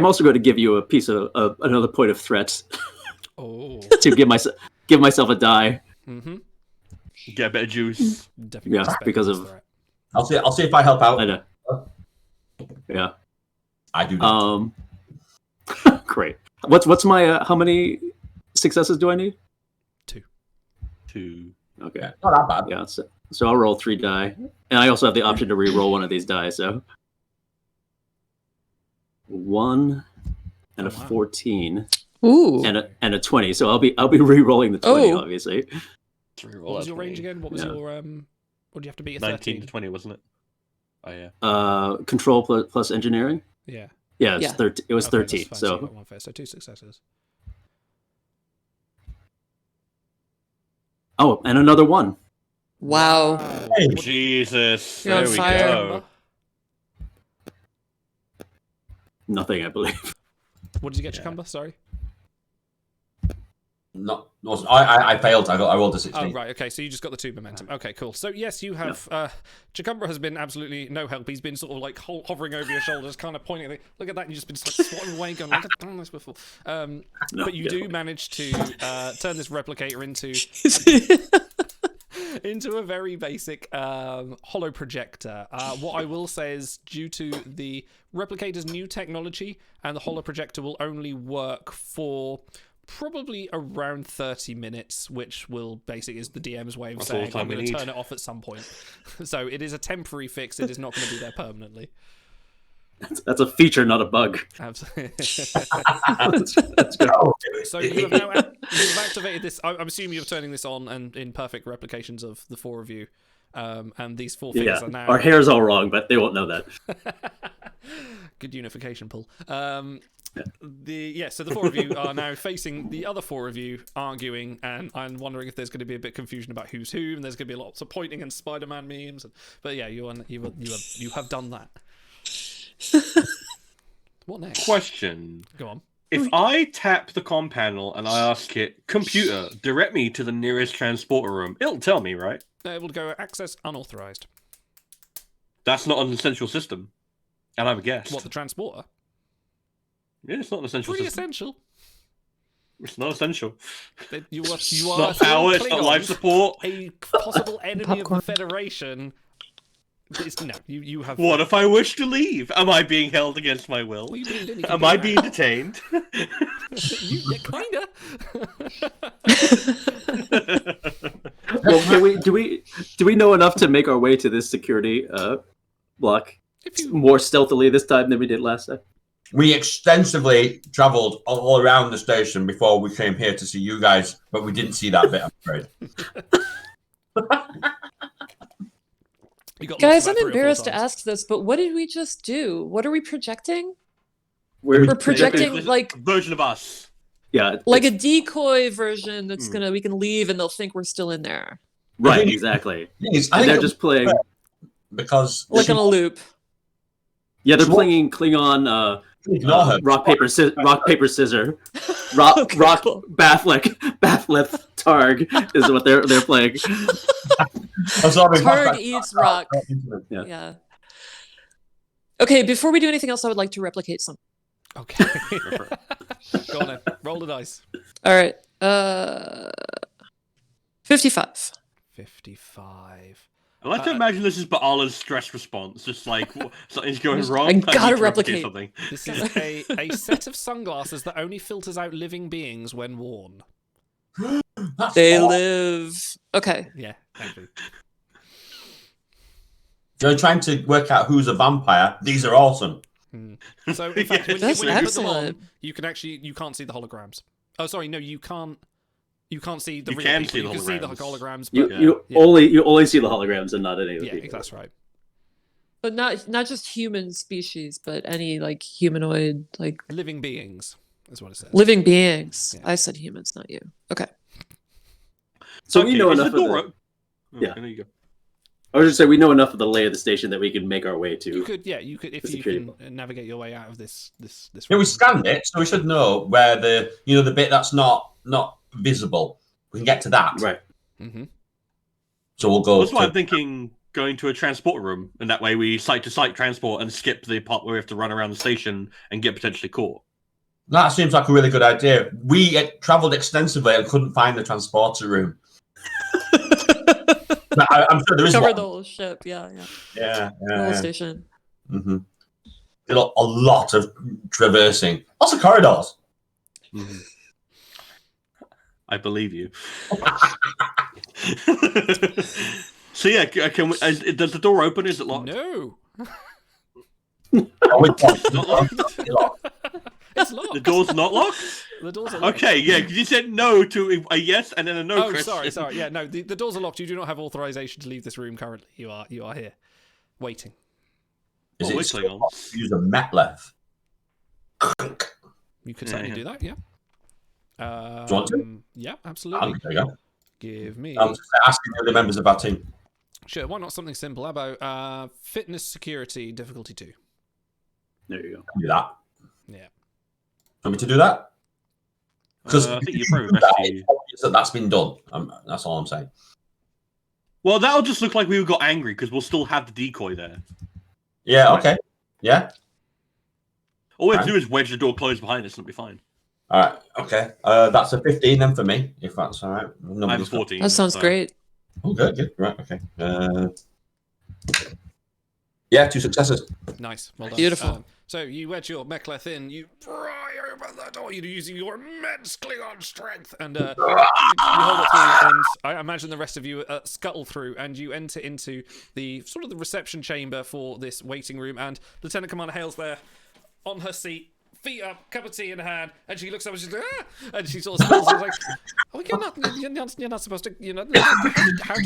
also going to give you a piece of another point of threat Oh. to give myself a die. Mm-hmm. Get a bit of juice. Definitely. Yeah, respect because this of- threat. I'll see if I help out. I know. Yeah. I do. That. Great. What's my how many successes do I need? 2. Okay. Yeah, not that bad. Yeah. So I'll roll 3 die, and I also have the option to re-roll one of these die. So 1 and a Oh, wow. 14 Ooh. and a 20. So I'll be re-rolling the 20, Oh. obviously. What was your range again? What was Yeah. your What do you have to beat? A 19 13. to 20, wasn't it? Oh, yeah. Control plus engineering. Yeah. Yeah, it's Yeah. 13. It was Okay, that's 13. fine, you So got one fair. So 2 successes. and another 1. Wow. Hey. Jesus. You're on there we fire. go. Nothing, I believe. What did you get, Yeah. Chacumba? Sorry. I failed. I rolled a 16. Oh, right. Okay. So you just got the 2 momentum. Okay, cool. So, yes, you have. Chacumba has been absolutely no help. He's been sort of like hovering over your shoulders, kind of pointing at look at that. And you've just been like swatting away, going, like, I've done this before. No, But you yeah. do manage to turn this replicator into a very basic hollow projector. What I will say is, due to the replicator's new technology, and the hollow projector will only work for probably around 30 minutes, which will basically is the DM's way of That's all saying the I'm time we going to need. turn it off at some point. So it is a temporary fix. It is not going to be there permanently. That's a feature, not a bug. Absolutely. That's good. Oh, So you have now you've activated this. I'm assuming you're turning this on and in perfect replications of the four of you. And these four figures Yeah, are now our hair's all wrong, but they won't know that. good unification pull. So the four of you are now facing the other four of you, arguing, and I'm wondering if there's going to be a bit of confusion about who's who, and there's going to be lots of pointing and Spider-Man memes. But yeah, you have done that. What next? Question. Go on. If I tap the comm panel and I ask it, computer, direct me to the nearest transporter room, it'll tell me, right? It will go access unauthorized. That's not an essential system. And I'm a guest. What, the transporter? Yeah, it's not an essential Pretty system. essential. It's not essential. You It's are not power, it's not life Klingons, support. a possible enemy of Popcorn. the Federation. No, you have. What if I wish to leave? Am I being held against my will? What are you being done? You can Am go I out. being detained? Yeah, kinda. Well, do we know enough to make our way to this security block If you more stealthily this time than we did last time? We extensively travelled all around the station before we came here to see you guys, but we didn't see that bit, I'm afraid. You got Guys, lost about I'm 3 or 4 embarrassed to times. ask this, but what did we just do? What are we projecting? We're projecting- There's a like- version of us. Yeah, Like a it's- decoy version that's we can leave and they'll think we're still in there. right, exactly. Please, And they're just playing. because Like on a loop. Yeah, they're What? playing Klingon. ignore her. Rock paper scissor. Rock Okay, rock cool. Bathleth Targ is what they're playing. I'm sorry, Targ eats rock. Yeah. Yeah. Okay, before we do anything else, I would like to replicate something. Okay. Go on then. Roll the dice. All right. 55. 55. I like to imagine this is Ba'ala's stress response. Just like something's going Just- wrong. I need gotta to replicate. something. This is a set of sunglasses that only filters out living beings when worn. That's They awesome. live. Okay. Yeah, actually. You're trying to work out who's a vampire. These are awesome. So in fact, when That's you put them on, excellent. you can't see the holograms. Oh, sorry, no, you can't see the You real can people. see the You can see the holograms. holograms, You but you yeah. only see the holograms and not any of the yeah, people. that's right. But not just human species, but any like humanoid, like Living beings is what it says. living beings. Yeah. I said humans, not you. Okay. So we know is enough the of door the. op- Oh, Yeah. okay, there you go. I was just saying we know enough of the lay of the station that we can make our way to. You could if the you security can navigate your way out of this. Yeah, we room. scanned it, so we should know where the bit that's not visible. We can get to that. Right. Mm-hmm. So we'll go. That's why to- I'm thinking going to a transport room, and that way we site-to-site transport and skip the part where we have to run around the station and get potentially caught. That seems like a really good idea. We travelled extensively and couldn't find the transporter room. But I'm sure there is Cover one. the whole ship. Yeah. Yeah, The whole yeah. station. Mm-hmm. A lot of traversing. Lots of corridors. Mhm. I believe you. So yeah, can we, does the door open? Is it locked? No, Oh, it's locked. Not locked. It's locked. it's locked. The door's not locked? The doors are locked. Okay, yeah, because you said no to a yes and then a no Oh, question. sorry. Yeah, no, the doors are locked. You do not have authorization to leave this room currently. You are here, waiting. Is Oh, we're it still Klingons. locked? Use a metlev. You could Yeah, certainly yeah. do that. Yeah. you want to? Yeah, absolutely. There you go. Give me. I'm just asking the other members of our team. Sure. Why not something simple? How about fitness, security, difficulty 2? There you go. Do that. Yeah. Want me to do that? Because I think if you're you probably do best that, to. it's obvious that that's been done. That's all I'm saying. Well, that'll just look like we got angry because we'll still have the decoy there. Yeah. Right. Okay. Yeah. All we have to Right. do is wedge the door closed behind us and it'll be fine. All right. Okay. That's a 15 then for me, if that's all right. I have a Nobody's 14. That sounds so- great. Oh, good. Good. Right. Okay. Yeah. 2 successes. Nice. Well done. Beautiful. So you wedge your mek'leth in, you pry open the door, you're using your immense Klingon strength, and you hold it through, and I imagine the rest of you scuttle through, and you enter into the sort of the reception chamber for this waiting room, and Lieutenant Commander Hale's there on her seat, feet up, cup of tea in hand, and she looks up and she's like, ah! And she sort of smells and like, oh, you're not supposed to, how did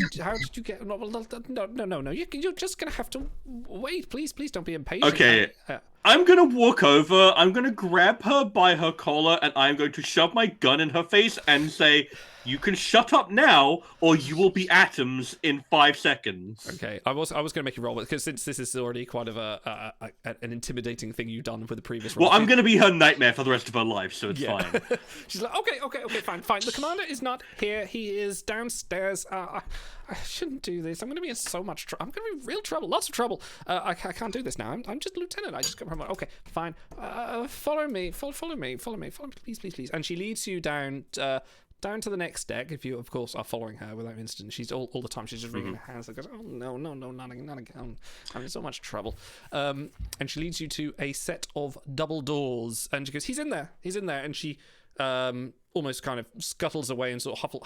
you get, no, you're just gonna have to wait, please don't be impatient. Okay, I'm gonna walk over, I'm gonna grab her by her collar, and I'm going to shove my gun in her face and say, you can shut up now, or you will be atoms in 5 seconds. Okay, I was going to make you roll, but because since this is already quite of an intimidating thing you've done with the previous roll. Well, I'm going to be her nightmare for the rest of her life, so it's fine. She's like, okay, fine. The commander is not here. He is downstairs. I shouldn't do this. I'm going to be in so much trouble. I'm going to be in real trouble, lots of trouble. I can't do this now. I'm just a lieutenant. I just got promoted. Okay, fine. Follow me, please. And she leads you down to the next deck, if you, of course, are following her without incident. She's all the time, she's just wringing her hands and goes, oh, no, not again. I'm in so much trouble. And she leads you to a set of double doors, and she goes, he's in there. And she almost kind of scuttles away and sort of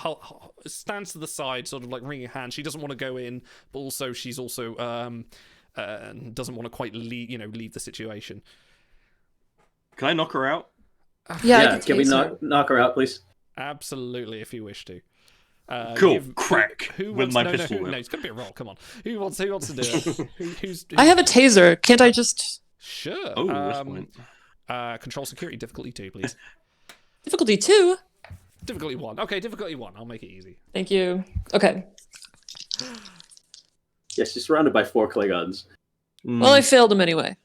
stands to the side, sort of like wringing her hands. She doesn't want to go in, but also she's also doesn't want to quite leave the situation. Can I knock her out? Yeah, can we knock her out, please? Absolutely, if you wish to. Cool. Crack. Who with wants, my no, pistol. No, it's got to be a roll. Come on. Who wants to do it? Who's I have a taser. Can't I just... Sure. Oh, this point. Control security difficulty 2, please. Difficulty 2? Difficulty 1. Okay, difficulty 1. I'll make it easy. Thank you. Okay. Yes, she's surrounded by 4 Klingons. Well, I failed him anyway.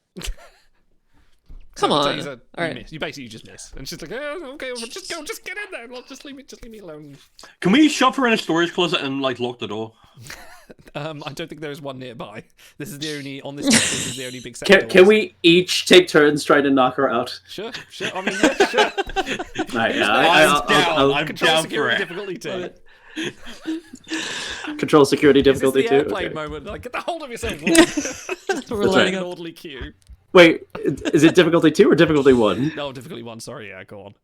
Come on. You Alright. miss. You basically just miss. And she's like, oh, okay, well, just get in there. Just leave me alone. Can we shove her in a storage closet and like lock the door? I don't think there is one nearby. This is the only on this deck, this is the only big set. Can we each take turns trying to knock her out? Sure. I mean, yeah, sure. Right, yeah, I'm Control down for security it. difficulty 2. Control security difficulty Is this the 2. airplane Okay. moment? Like, get the hold of yourself. We're lining An up. orderly queue. Wait, is it difficulty 2 or difficulty 1? No, difficulty 1. Sorry, yeah, go on.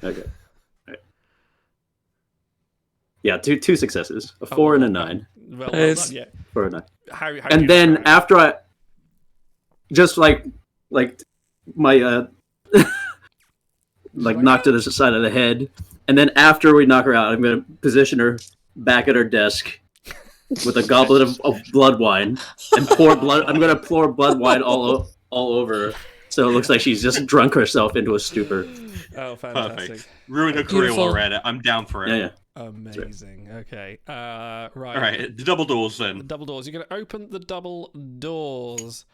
Okay. Right. Yeah, two successes, a 4 and a 9. Well Nice. done, yeah. 4 and 9. How do And you then describe it? after I, just like my like knocked to the side of the head, and then after we knock her out, I'm gonna position her back at her desk with a goblet of blood wine and pour blood. I'm gonna pour blood wine all over her, so it looks like she's just drunk herself into a stupor. Oh, fantastic. Perfect. Ruin her career Beautiful. while we're at it. I'm down for it. Yeah. Amazing. Okay. Right. All right, the double doors The then. double doors. You're going to open the double doors.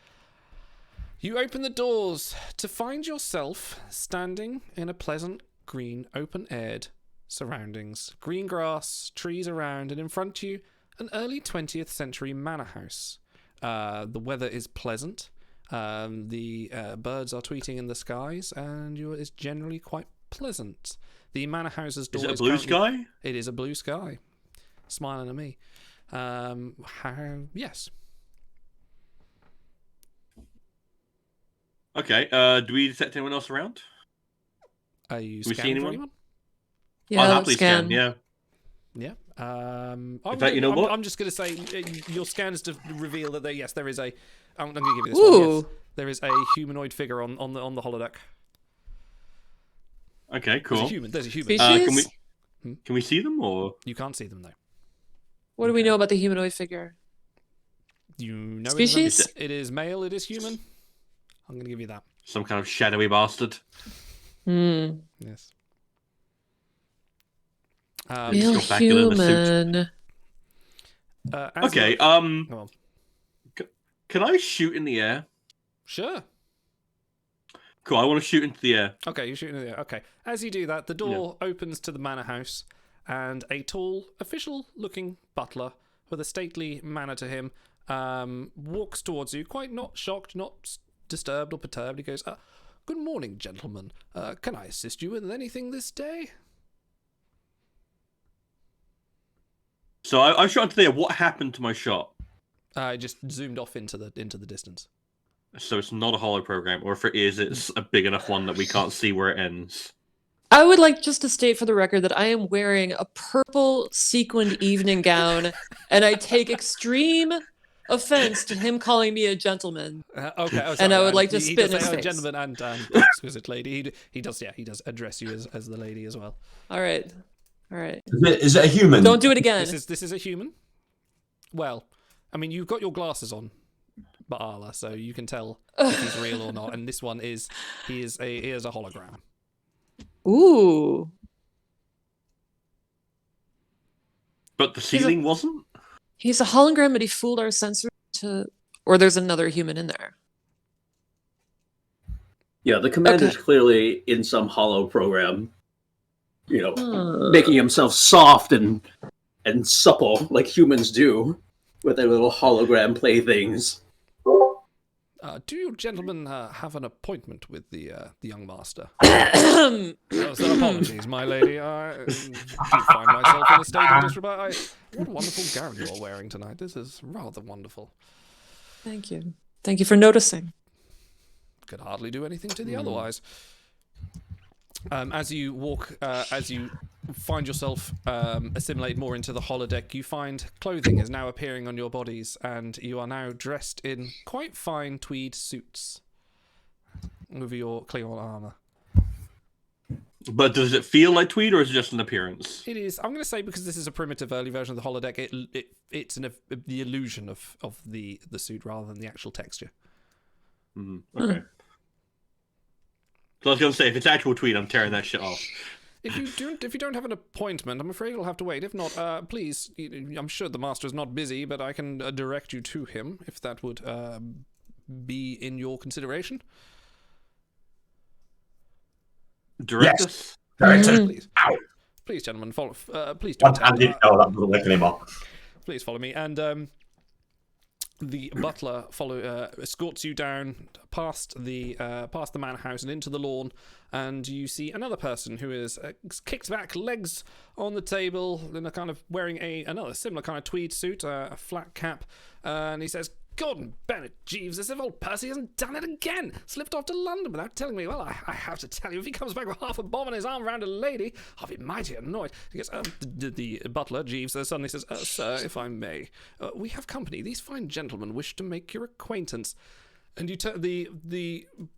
You open the doors to find yourself standing in a pleasant, green, open-aired surroundings. Green grass, trees around, and in front of you, an early 20th century manor house. The weather is pleasant. The birds are tweeting in the skies, and it's generally quite pleasant. The manor house's door Is it a blue sky? It is a blue sky. Smiling at me. Yes. Okay. Do we detect anyone else around? Are you We see scanning for anyone? anyone? Yeah, I'll let's happily scan. Yeah. Yeah. In fact, you know what? I'm just going to say your scans to reveal that there is a. I'm going to give you this one. Yes. Ooh. There is a humanoid figure on the holodeck. Okay. Cool. There's a human. Species? Can we see them or? You can't see them though. What do we know about the humanoid figure? You know Species? it is male. It is human. I'm going to give you that. Some kind of shadowy bastard. Yes. Just Male go back in the suit. human. Okay. Go on. Can I shoot in the air? Sure. Cool. I want to shoot into the air. Okay, you're shooting in the air. Okay. As you do that, the door opens to the manor house, and a tall, official-looking butler with a stately manner to him walks towards you, quite not shocked, not disturbed or perturbed. He goes, "Good morning, gentlemen. Can I assist you with anything this day?" So I shot into the air. What happened to my shot? I just zoomed off into the distance. So it's not a hollow program, or if it is, it's a big enough one that we can't see where it ends. I would like just to state for the record that I am wearing a purple sequined evening gown, and I take extreme offense to him calling me a gentleman. Okay, oh, And I sorry, would like to he spit does in his say, face. gentleman and exquisite lady. He does address you as the lady as well. All right. Is it a human? Don't do it again. This is a human. Well, I mean, you've got your glasses on, Baala, so you can tell if he's real or not. And this one he is a hologram. Ooh. But the ceiling wasn't? He's a hologram, but he fooled our sensor or there's another human in there. Yeah, the commander's Okay. clearly in some hollow program, making himself soft and supple like humans do with their little hologram playthings. Do you gentlemen have an appointment with the young master? Hmm. Oh, so apologies, my lady. I do find myself in a state of disrespect. What a wonderful gown you are wearing tonight. This is rather wonderful. Thank you. Thank you for noticing. Could hardly do anything to the otherwise. As you walk, as you find yourself assimilate more into the holodeck, you find clothing is now appearing on your bodies, and you are now dressed in quite fine tweed suits over your Klingon armor. But does it feel like tweed, or is it just an appearance? It is. I'm going to say because this is a primitive early version of the holodeck, it's the illusion of the suit rather than the actual texture. Okay. So I was going to say, if it's actual tweed, I'm tearing that shit off. If you don't have an appointment, I'm afraid you'll have to wait. If not, please, I'm sure the master is not busy, but I can direct you to him if that would be in your consideration. Direct us? Director. Please, Ow. please, gentlemen, follow. Please do One handed. Oh, that doesn't work anymore. Please follow me. And the butler escorts you down past the manor house and into the lawn, and you see another person who is kicked back, legs on the table, in a kind of wearing another similar kind of tweed suit, a flat cap, and he says, "Gordon Bennett, Jeeves, as if old Percy hasn't done it again. Slipped off to London without telling me. Well, I have to tell you, if he comes back with half a bomb on his arm around a lady, I'll be mighty annoyed." He goes, the butler, Jeeves, suddenly says, "Sir, if I may, we have company. These fine gentlemen wish to make your acquaintance." And you turn the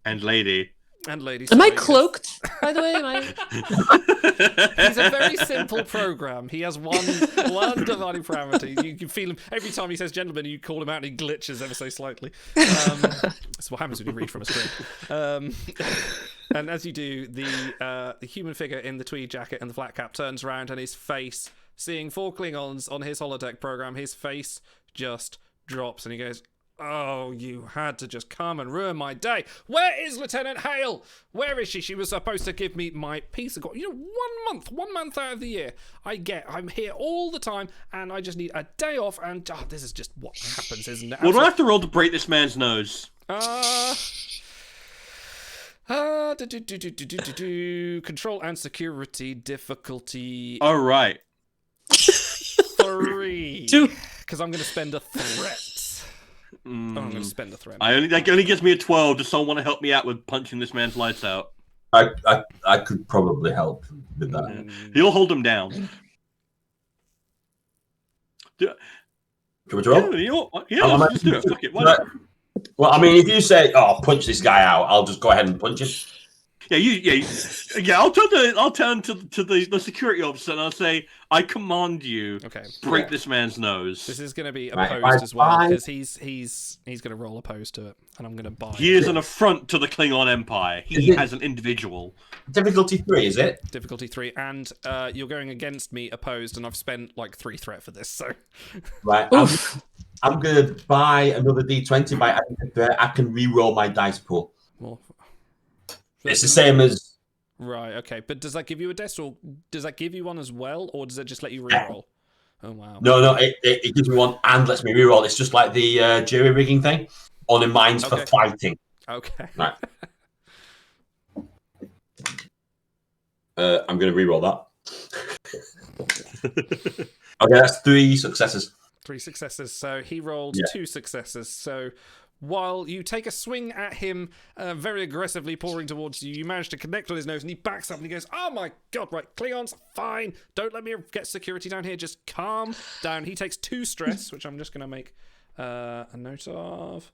And lady. and lady. Am I sorry, cloaked, by the way? Am I? He's a very simple program. He has one dividing parameter. You can feel him every time he says "gentlemen." You call him out, and he glitches ever so slightly. That's what happens when you read from a script. And as you do, the human figure in the tweed jacket and the flat cap turns around, and his face, seeing 4 Klingons on his holodeck program, his face just drops, and he goes, "Oh, you had to just come and ruin my day. Where is Lieutenant Hale? Where is she? She was supposed to give me my piece of God. 1 month out of the year. I'm here all the time, and I just need a day off, and this is just what happens, isn't it?" Well, do I have to roll to break this man's nose? Control and security difficulty All right. 3. 2. Because I'm going to spend a threat. I'm going to spend a threat. That only gives me a 12. Does someone want to help me out with punching this man's lights out? I could probably help with that. He'll hold him down. Can we roll? Yeah, let's just do it. Fuck it. Why not? Well, I mean, if you say, "Oh, punch this guy out," I'll just go ahead and punch him. Yeah. I'll turn to the security officer and I'll say, "I command you, Okay. break this man's nose." This is going to be Right, opposed as well, fine. because he's going to roll opposed to it, and I'm going to buy He it. is an affront to the Klingon Empire. Is He it- as an individual. Difficulty 3, is it? Difficulty 3, and you're going against me opposed, and I've spent like 3 threat for this, so... Right. I'm gonna buy another D20 by adding a threat. I can re-roll my dice pool. Well, It's the same as Right, okay, but does that give you a death, or does that give you one as well, or does it just let you re-roll? Oh, wow. no. It gives me one and lets me re-roll. It's just like the jury rigging thing. Only mine's for Okay. fighting. Okay. Right. I'm gonna re-roll that. Okay, that's 3 successes. 3 successes, so he rolled Yeah. 2 successes, so while you take a swing at him, very aggressively pouring towards you. You manage to connect on his nose, and he backs up and he goes, "Oh my god, right, Klingons, fine. Don't let me get security down here. Just calm down." He takes 2 stress, which I'm just going to make a note of.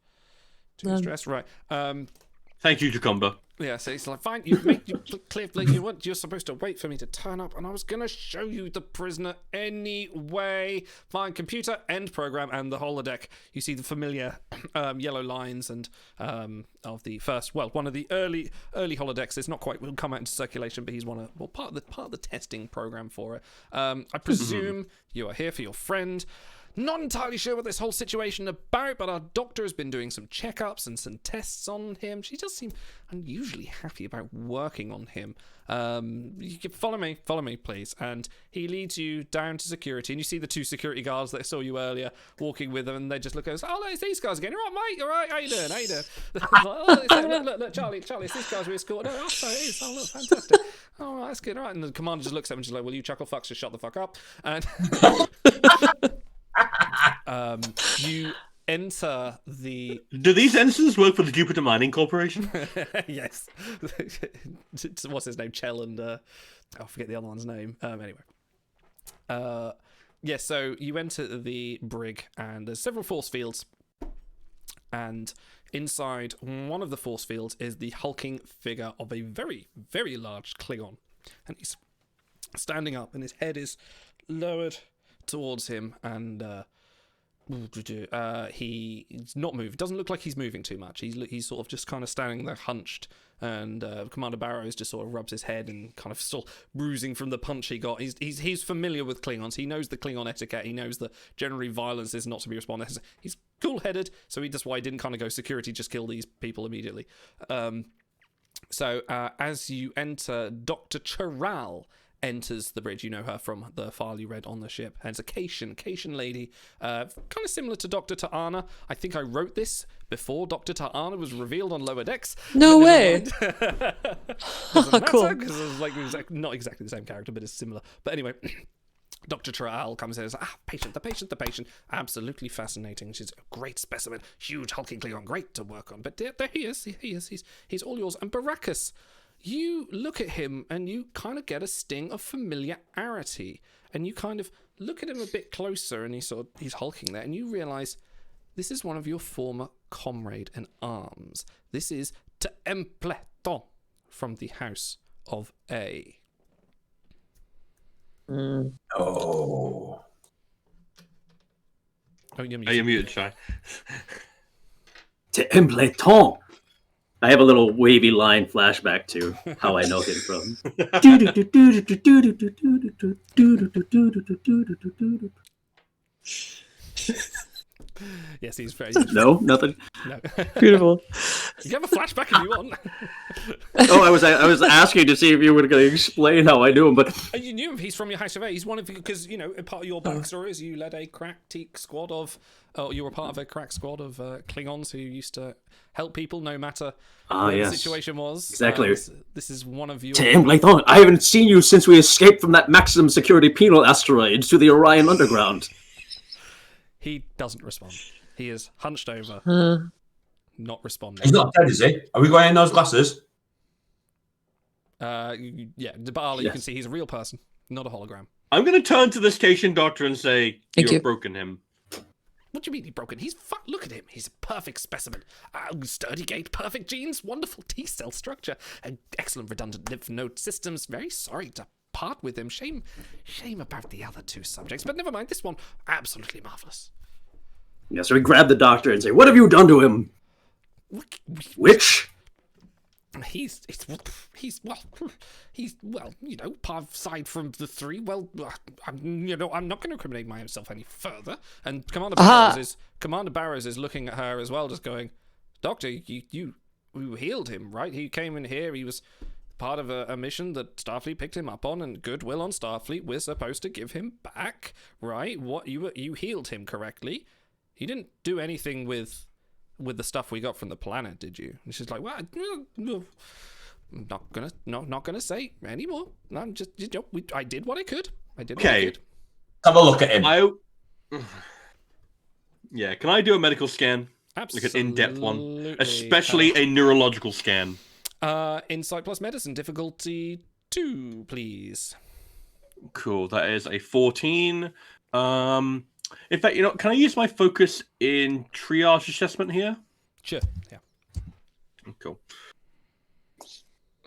2 stress, right. Thank you, Jacumba. Yeah, so he's like, "Fine, you've made clearly you're supposed to wait for me to turn up, and I was gonna show you the prisoner anyway. Fine, computer, end program, and the holodeck. You see the familiar yellow lines and of the first, one of the early holodecks. It's not quite will come out into circulation, but he's part of the testing program for it. I presume you are here for your friend. Not entirely sure what this whole situation is about, but our doctor has been doing some checkups and some tests on him. She does seem unusually happy about working on him. You can follow me, please." And he leads you down to security, and you see the 2 security guards that saw you earlier walking with them, and they just look at us. "Oh, it's these guys again. All right, mate. All right, how you doing? Look, Charlie, it's these guys we escorted. Oh, so it is. Oh, look, fantastic. All right, that's good. All right." And the commander just looks at him and she's like, "Will you chuckle fucks just shut the fuck up?" And you enter the... Do these ensigns work for the Jupiter Mining Corporation? Yes. What's his name? Chell and... I forget the other one's name. Anyway. Yeah, so you enter the brig, and there's several force fields. And inside one of the force fields is the hulking figure of a very, very large Klingon. And he's standing up, and his head is lowered towards him, and he's not moving. Doesn't look like he's moving too much. He's sort of just kind of standing there hunched, and Commander Barrows just sort of rubs his head and kind of still bruising from the punch he got. He's familiar with Klingons. He knows the Klingon etiquette. He knows that generally violence is not to be responded. He's cool-headed, so that's why he didn't kind of go security, just kill these people immediately. So as you enter, Dr. Charal enters the bridge. You know her from the file you read on the ship. And it's a Cation lady, kind of similar to Dr. Ta'ana. I think I wrote this before Dr. Ta'ana was revealed on Lower Decks. No way. Cool. Because it was not exactly the same character, but it's similar. But anyway, Dr. Traal comes in and says, the patient. Absolutely fascinating. She's a great specimen. Huge hulking Klingon. Great to work on. But there he is. He's all yours. And Baracus, you look at him and you kind of get a sting of familiarity, and you kind of look at him a bit closer, and he's hulking there, and you realize this is one of your former comrade in arms. This is Templeton from the House of A. Oh, you're muted, Shy. Templeton. I have a little wavy line flashback to how I know him from. Yes, he's very... No, nothing. No. Beautiful. You have a flashback if you want. Oh, I was asking to see if you were going to explain how I knew him, but You knew him. He's from your House of A. He's one of you, because, you know, part of your backstory is you led a crack squad of... you were part of a crack squad of Klingons who used to help people no matter what the situation was. Exactly. This is one of your... Templeton, I haven't seen you since we escaped from that maximum security penal asteroid to the Orion Underground. He doesn't respond. He is hunched over, not responding. he's not dead, is he? Are we going in those glasses? Yeah, Ba'ala, you can see he's a real person, not a hologram. I'm going to turn to the station doctor and say, you've broken him. What do you mean he's broken? Look at him. He's a perfect specimen. Sturdy gait, perfect genes, wonderful T-cell structure, and excellent redundant lymph node systems. Very sorry to part with him. Shame about the other 2 subjects, but never mind. This one, absolutely marvelous. Yeah, so we grab the doctor and say, "What have you done to him?" Which? He's you know, aside from the 3. Well, I'm not going to incriminate myself any further. And Commander Barrows is looking at her as well, just going, "Doctor, you healed him, right? He came in here. He was part of a mission that Starfleet picked him up on, and goodwill on Starfleet. We're supposed to give him back, right? What you healed him correctly. You didn't do anything with the stuff we got from the planet, did you?" And she's like, "Well, I'm not gonna say anymore. I'm just, I did what I could. Have a look at him. Yeah, can I do a medical scan? Absolutely. an in-depth one, especially a neurological scan. Insight plus medicine, difficulty 2, please. Cool. That is a 14. In fact, can I use my focus in triage assessment here? Sure. Yeah. Cool.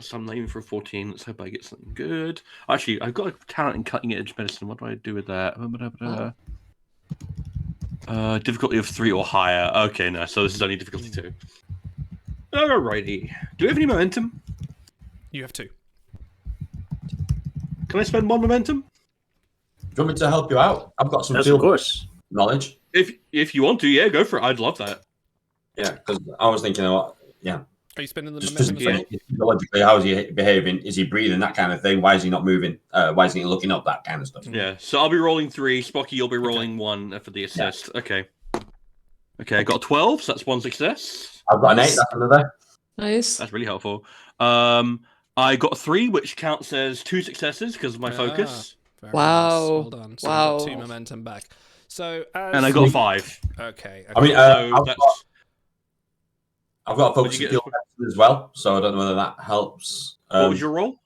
So I'm aiming for a 14. Let's hope I get something good. Actually, I've got a talent in cutting edge medicine. What do I do with that? Difficulty of 3 or higher. Okay, no. So this is only difficulty 2. Alrighty. Do we have any momentum? You have 2. Can I spend 1 momentum? Do you want me to help you out? I've got some Yes, field of course. knowledge. If you want to, yeah, go for it. I'd love that. Yeah, because I was thinking, yeah, Are you spending the just momentum as well? physiologically, how is he behaving? Is he breathing? That kind of thing. Why is he not moving? Why isn't he looking up? That kind of stuff. Yeah. So I'll be rolling 3. Spocky, you'll be rolling 1 for the assist. Yeah. Okay. Okay, I got a 12, so that's 1 success. I've got an 8. That's another. Nice. That's really helpful. I got a 3, which counts as 2 successes because of my focus. Very Wow. nice. Well done. So Wow. you got 2 momentum back. So And I got a 5. Okay. I mean, So I've got a focus What'd you skill as well, so I don't know whether that helps. What was your roll?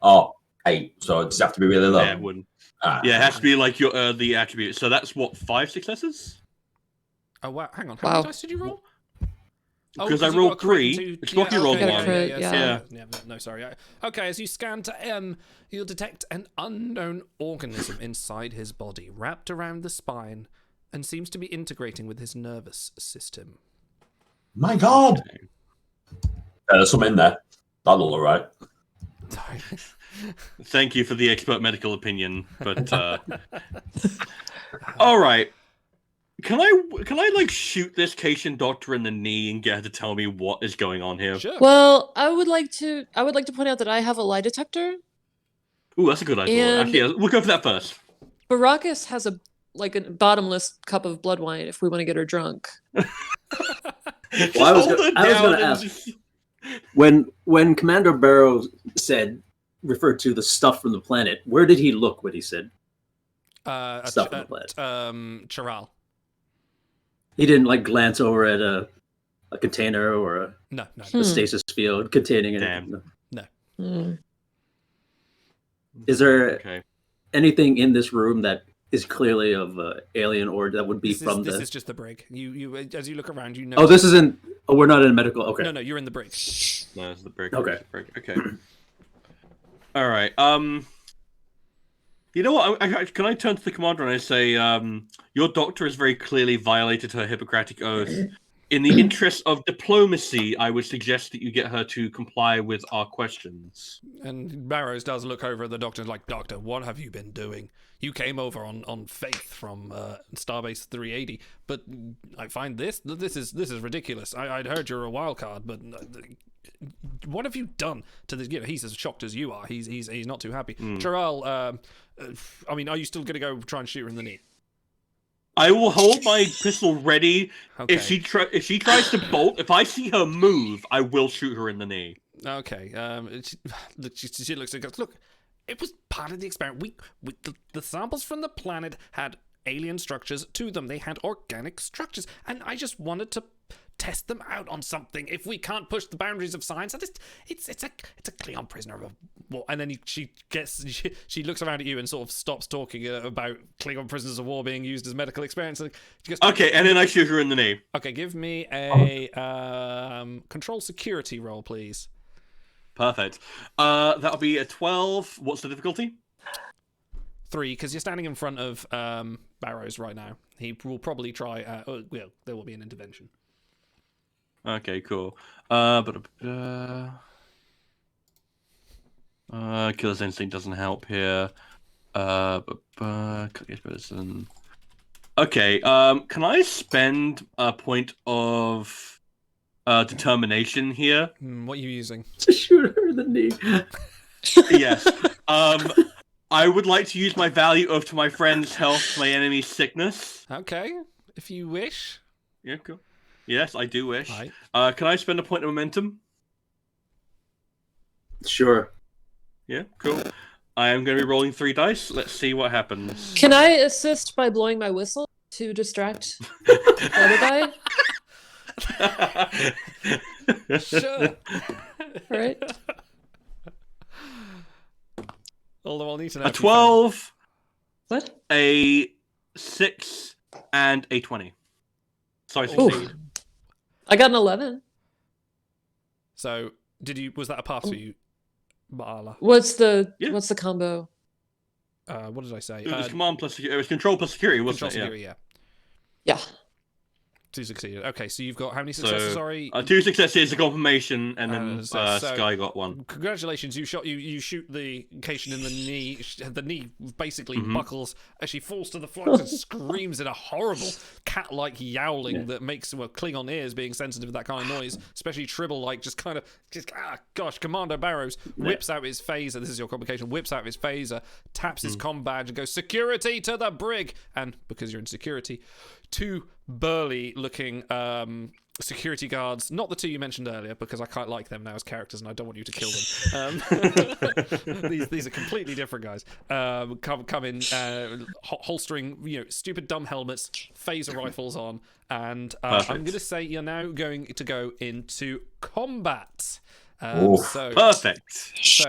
Oh, 8. So it does have to be really low. Yeah, it wouldn't. Yeah, it has to be like your the attribute. So that's what, 5 successes? Oh wow! Hang on. How Wow. many dice did you roll? Because I you rolled got a crit 3. into- Spocky rolled okay, 1. crit, yeah. No, sorry. Okay, as you scan to M, you'll detect an unknown organism inside his body, wrapped around the spine, and seems to be integrating with his nervous system. My God! There's some in there. That'll all right. Sorry. Thank you for the expert medical opinion, but all right. Can I like shoot this Cation doctor in the knee and get her to tell me what is going on here? Sure. Well, I would like to point out that I have a lie detector. Ooh, that's a good idea. And- Actually, yeah, we'll go for that first. Baracus has a bottomless cup of blood wine if we want to get her drunk. Well, I was going to ask, when Commander Barrow referred to the stuff from the planet, where did he look when he said stuff from the planet? Chiral. He didn't like glance over at a container or No. a stasis field containing anything. No. Hmm. Is there Okay. anything in this room that is clearly of alien or that would be This is just the brig. You as you look around, you know. Oh, this isn't. Oh, we're not in medical. Okay. No, you're in the brig. No, it's the break. Okay. Okay. All right. You know what? Can I turn to the commander and I say, your doctor has very clearly violated her Hippocratic oath. In the interest of diplomacy, I would suggest that you get her to comply with our questions. And Barrows does look over at the doctor and is like, Doctor, what have you been doing? You came over on faith from Starbase 380, but I find this is ridiculous. I'd heard you're a wild card, but what have you done to this? You know, he's as shocked as you are. He's not too happy. Chiral, I mean, are you still going to go try and shoot her in the knee? I will hold my pistol ready. Okay. If she tries to bolt, if I see her move, I will shoot her in the knee. Okay. She looks and goes, look, it was part of the experiment. The samples from the planet had alien structures to them. They had organic structures, and I just wanted to test them out on something. If we can't push the boundaries of science, it's a Klingon prisoner of war. And then she looks around at you and sort of stops talking about Klingon prisoners of war being used as medical experiments. And she goes, Okay, and then I shoot her in the knee. okay, give me a control security roll, please. Perfect. That'll be a 12. What's the difficulty? 3, because you're standing in front of Barrows right now. He will probably try. There will be an intervention. Okay, cool. Killer's instinct doesn't help here. Medicine. Okay. Can I spend a point of determination here? What are you using? To shoot her in the knee. Yes. I would like to use my value of to my friend's health, my enemy's sickness. Okay, if you wish. Yeah, cool. Yes, I do wish. Right. Can I spend a point of momentum? Sure. Yeah, cool. I am going to be rolling 3 dice. Let's see what happens. Can I assist by blowing my whistle to distract the other guy? Sure. Right? Although I'll need to know. A if you fail. 12, What? a 6, and a 20. So I Ooh. succeed. I got an 11. So, was that a pass for you, Baala? What's the Yeah. what's the combo? What did I say? It was command plus it was control plus security, wasn't Control it? security, yeah. Yeah. 2 succeeded. Okay, so you've got how many successes? So, Sorry. 2 successes, a confirmation, and then so- Sky got 1. Congratulations, you shoot the Cation in the knee. The knee basically buckles as she falls to the floor and screams in a horrible cat-like yowling that makes Klingon ears being sensitive to that kind of noise, especially Tribble Commando Barrows whips out his phaser. This is your complication. Whips out his phaser, taps his comm badge, and goes security to the brig. And because you're in security, 2 burly-looking security guards, not the 2 you mentioned earlier, because I quite like them now as characters, and I don't want you to kill them. These are completely different guys. Come in, holstering, stupid dumb helmets, phaser rifles on, and I'm going to say you're now going to go into combat. So Perfect. So.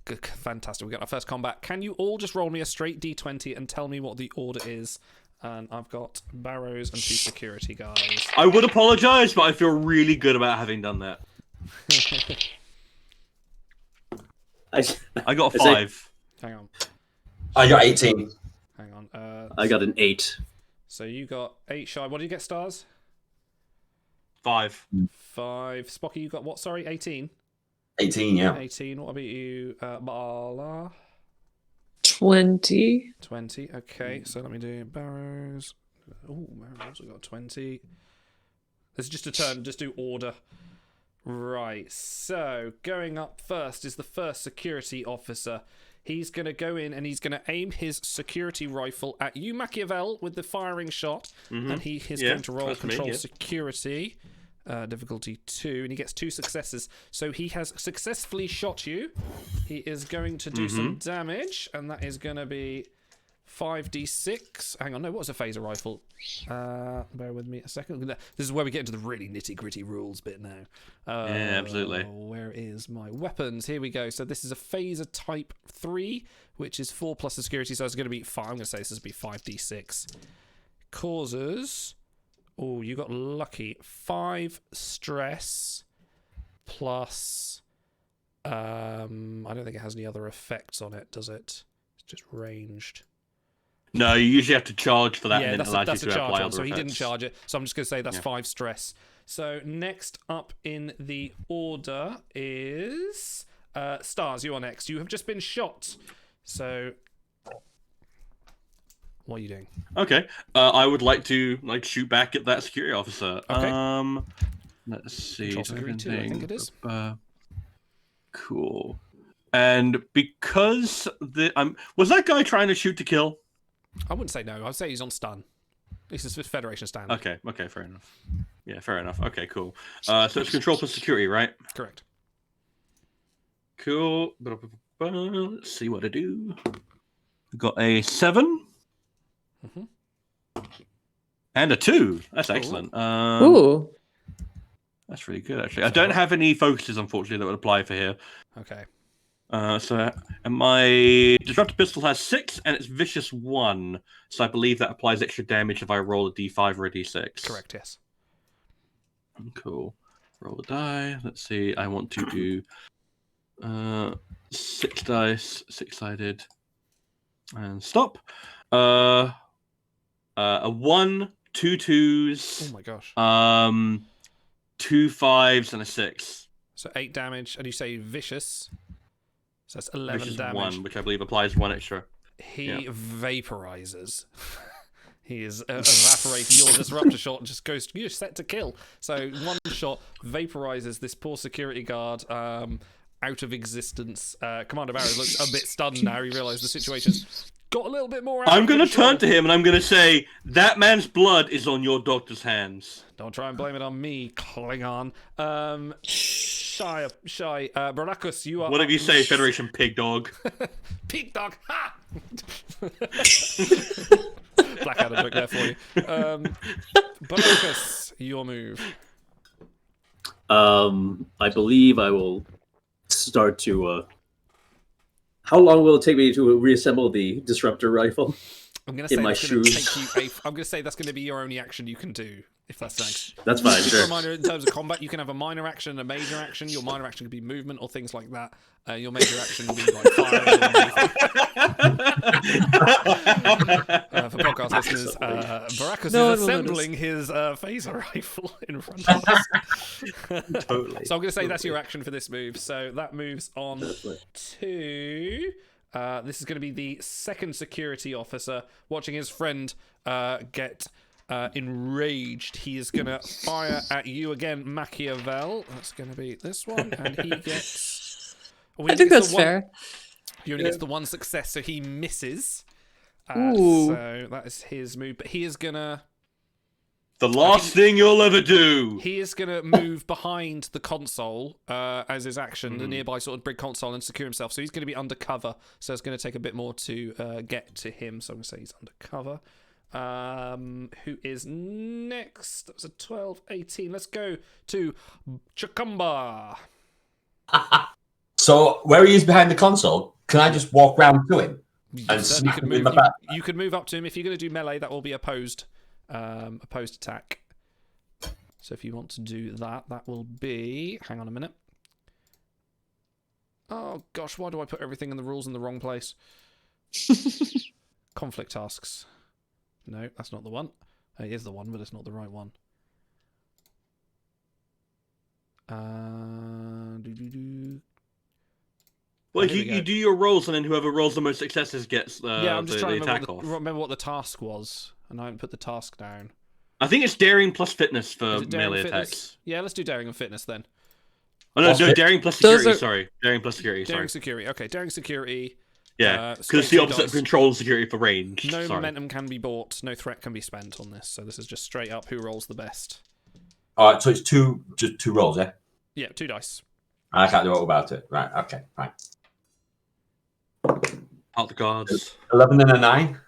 Fantastic. We got our first combat. Can you all just roll me a straight D20 and tell me what the order is? And I've got Barrows and 2 security guys. I would apologise, but I feel really good about having done that. I got a 5. Hang on. I got 18. Hang on. I got an 8. So you got 8 shy. What did you get, Stars? 5. 5. Spocky, you got what? Sorry, 18? 18, yeah. 18. What about you, Bala? 20. 20. Okay, so let me do Barrows. Oh, Barrows, we got 20. This is just a turn. Just do order. Right, so going up first is the first security officer. He's going to go in and he's going to aim his security rifle at you, Machiavel, with the firing shot. And he is going to roll control security. Difficulty 2, and he gets 2 successes. So he has successfully shot you. He is going to do some damage, and that is going to be 5d6. Hang on, no, what was a phaser rifle? Bear with me a second. This is where we get into the really nitty-gritty rules bit now. Yeah, absolutely. Where is my weapons? Here we go. So this is a phaser type 3, which is 4 plus the security, so it's going to be 5. I'm going to say this is going to be 5d6. Causes... Oh, you got lucky. 5 stress plus... I don't think it has any other effects on it, does it? It's just ranged. No, you usually have to charge for that, Yeah, and then it allows you to apply other so he didn't effects. charge it. So I'm just going to say that's 5 stress. So next up in the order is... Stars, you are next. You have just been shot. So... What are you doing? Okay, I would like to shoot back at that security officer. Okay. Let's see. Control security 2, I think it is. Cool. And because was that guy trying to shoot to kill? I wouldn't say no. I'd say he's on stun. This is Federation standard. Okay, fair enough. Yeah, fair enough. Okay, cool. So it's control plus security, right? Correct. Cool. Let's see what I do. Got a 7. And a 2. That's excellent. Ooh. That's really good, actually. I don't have any focuses, unfortunately, that would apply for here. Okay. And my disruptor pistol has 6, and it's vicious 1. So I believe that applies extra damage if I roll a d5 or a d6. Correct, yes. Cool. Roll a die. Let's see. I want to do 6 dice, 6-sided, and stop. A 1, 2 2s. Oh my gosh. 2 5s and a 6. So 8 damage, and you say vicious. So that's 11 Vicious damage. 1, which I believe applies 1 extra. He Yeah. vaporizes. He is evaporating. Your disruptor shot just goes. You're set to kill. So one shot vaporizes this poor security guard out of existence. Commander Barrows looks a bit stunned now. He realised the situation's got a little bit more. I'm going to turn to him and I'm going to say, that man's blood is on your doctor's hands. Don't try and blame it on me, Klingon. Shy. Baracus, you are. Whatever you say, Federation pig dog. Pig dog. Ha! Blackadder joke there for you. Baracus, your move. I believe I will start to. How long will it take me to reassemble the disruptor rifle? I'm gonna say in my that's gonna shoes. take you. I'm gonna say that's gonna be your only action you can do if that's next. That's fine. Just a Sure. reminder: in terms of combat, you can have a minor action and a major action. Your minor action could be movement or things like that. Your major action would be like firing. For podcast listeners, Baracus No one is will assembling his phaser rifle in front of us. Totally. So I'm going to say that's your action for this move. So that moves on to. This is going to be the second security officer watching his friend get enraged. He is going to fire at you again, Machiavel. That's going to be this one, and he gets. I think that's fair. He only gets the one success, so he misses. Ooh. So that is his move, but he is gonna. The last thing you'll ever do. He is gonna move behind the console as his action, the nearby sort of big console, and secure himself. So he's gonna be undercover. So it's gonna take a bit more to get to him. So I'm gonna say he's undercover. Who is next? That was a 12, 18. Let's go to Chakumba. So where he is behind the console, can I just walk round to him? And Certainly smack could him in move. the back? You could move up to him if you're going to do melee. That will be opposed attack. So if you want to do that, that will be. Hang on a minute. Oh gosh, why do I put everything in the rules in the wrong place? Conflict tasks. No, that's not the one. It is the one, but it's not the right one. Well, Here we you go. do your rolls, and then whoever rolls the most successes gets Yeah, I'm just the trying to attack remember off. what the task was, and I haven't put the task down. I think it's daring plus fitness for Is it daring melee fitness? attacks. Yeah, let's do daring and fitness then. Oh no, What's no, it? daring plus Those security. are- Sorry, daring plus security. Daring Sorry. security. Okay, daring security. Yeah, because straight it's the two opposite of dice. control and security for range. No Sorry. momentum can be bought. No threat can be spent on this. So this is just straight up who rolls the best. All right, so it's just two rolls, yeah? Yeah, 2 dice. I can't do what about it. Right, okay, fine. Out the guards. 11 and a 9.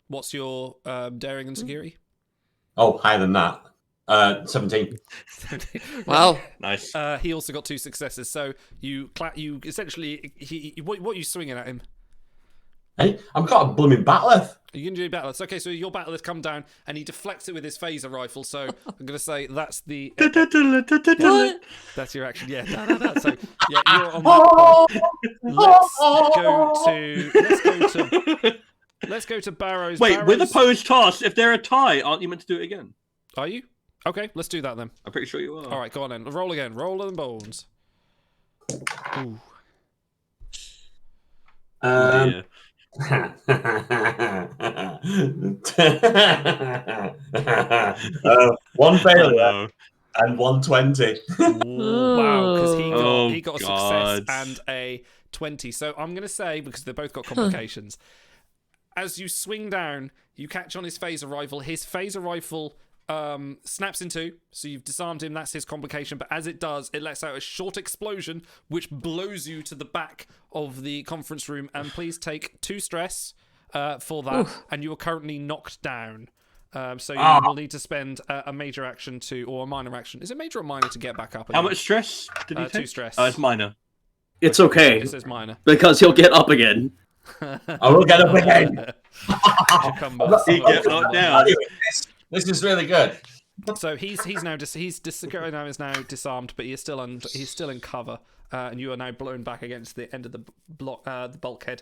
What's your daring and security? Oh, higher than that. 17. Wow. Nice. He also got 2 successes. So you essentially what are you swinging at him? Hey, I've got a blooming batleth. You can do battle. Okay, so your battle has come down and he deflects it with his phaser rifle. So I'm gonna say that's the What? that's your action. Yeah. So yeah, you're on that one. Let's go to Barrows. Wait, with Barrows- opposed tasks, if they're a tie, aren't you meant to do it again? Are you? Okay, let's do that then. I'm pretty sure you are. All right, go on then. Roll again. Roll them bones. Ooh. Yeah. One failure No. and 120. Wow, because Oh, he got a God. success and a 20. So I'm gonna say, because they've both got complications, as you swing down, you catch on his phaser rifle. His phaser rifle snaps in two, so you've disarmed him. That's his complication. But as it does, it lets out a short explosion, which blows you to the back of the conference room. And please take 2 stress for that. And you are currently knocked down. So you will need to spend a major action or a minor action. Is it major or minor to get back up? How again? much stress did he take? 2 stress. It's minor. It's okay It says minor. because he'll get up again. I will get up again. He gets knocked down. Anyway, this is really good. So he's now is now disarmed, but he is still he's still in cover, and you are now blown back against the end of the the bulkhead.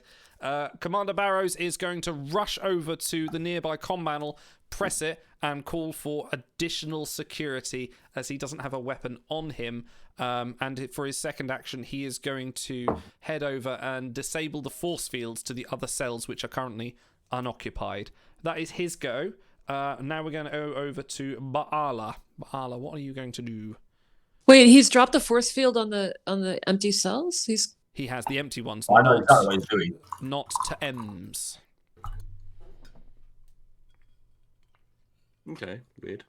Commander Barrows is going to rush over to the nearby comm panel, press it, and call for additional security as he doesn't have a weapon on him. And for his second action, he is going to head over and disable the force fields to the other cells which are currently unoccupied. That is his go. Now we're going to go over to Baala. Baala, what are you going to do? Wait, he's dropped the force field on the empty cells? He has the empty ones, I know exactly what he's doing. not to M's. Okay, weird.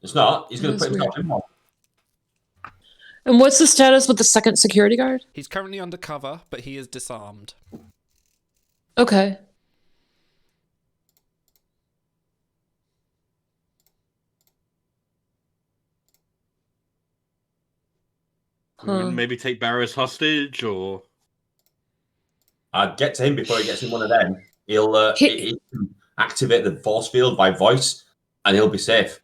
It's not. He's going to That's put himself in one. And what's the status with the second security guard? He's currently undercover, but he is disarmed. Okay. Huh. Maybe take Barrows hostage, or I'd get to him before he gets in one of them. He'll He- he can activate the force field by voice, and he'll be safe.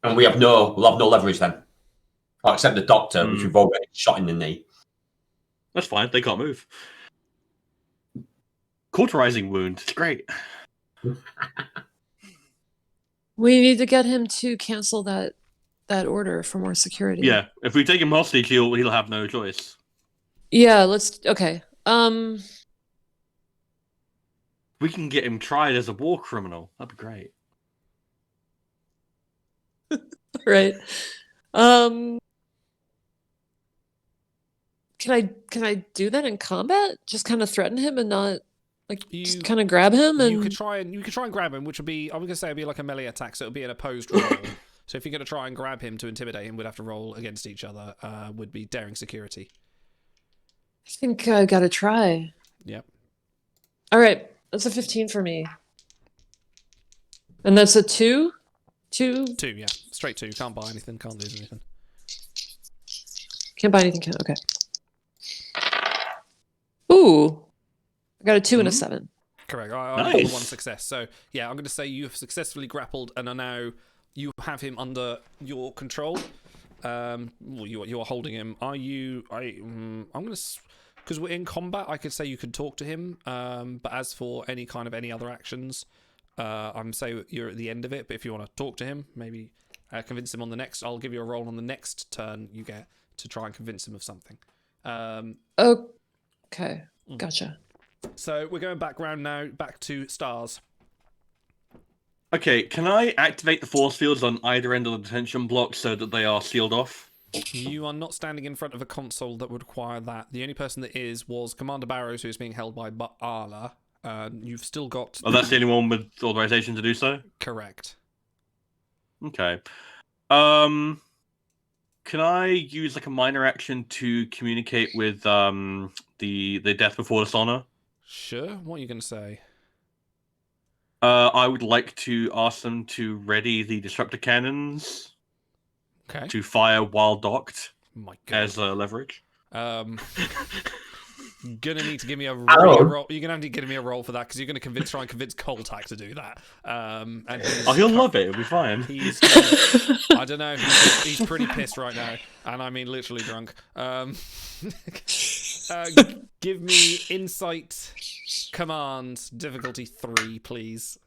And we'll have no leverage then, except the doctor, which we've already shot in the knee. that's fine. They can't move. Cauterizing wound. It's great. We need to get him to cancel that order for more security. Yeah, if we take him hostage, he'll have no choice. Yeah, let's okay. We can get him tried as a war criminal. That'd be great. Right. Can I do that in combat? Just kind of threaten him and not just kind of grab him and You could try and grab him, which would be, I'm gonna say, it'd be like a melee attack, so it'd be an opposed roll. So if you're gonna try and grab him to intimidate him, we'd have to roll against each other. Would be daring security. I think I gotta try. Yep. All right, that's a 15 for me. And that's a 2? 2? 2, yeah. Straight 2. Can't buy anything, can't lose anything. Can't buy anything, okay. Ooh. I got a 2 and a 7. Correct. I rolled Nice. 1 success. So yeah, I'm gonna say you have successfully grappled and are now, you have him under your control. Well, you are holding him. Are you? I'm gonna, because we're in combat, I could say you could talk to him. But as for any other actions, I'm say you're at the end of it. But if you want to talk to him, maybe convince him on the next. I'll give you a roll on the next turn you get to try and convince him of something. Okay, gotcha. So we're going back round now, back to stars. Okay, can I activate the force fields on either end of the detention block so that they are sealed off? You are not standing in front of a console that would require that. The only person that was Commander Barrows, who is being held by Ba'ala. You've still got... Oh, that's the only one with authorization to do so? Correct. Okay. Can I use like a minor action to communicate with the Death Before Dishonor? Sure. What are you going to say? I would like to ask them to ready the disruptor cannons Okay. to fire while docked My God. as leverage. Gonna need to give me a Oh. roll. You're gonna have to give me a roll for that because you're gonna try and convince Coltac to do that. And Oh, he'll love it. It'll be fine. He's, I don't know. He's pretty pissed right now, and I mean literally drunk. Give me insight, command, difficulty 3, please,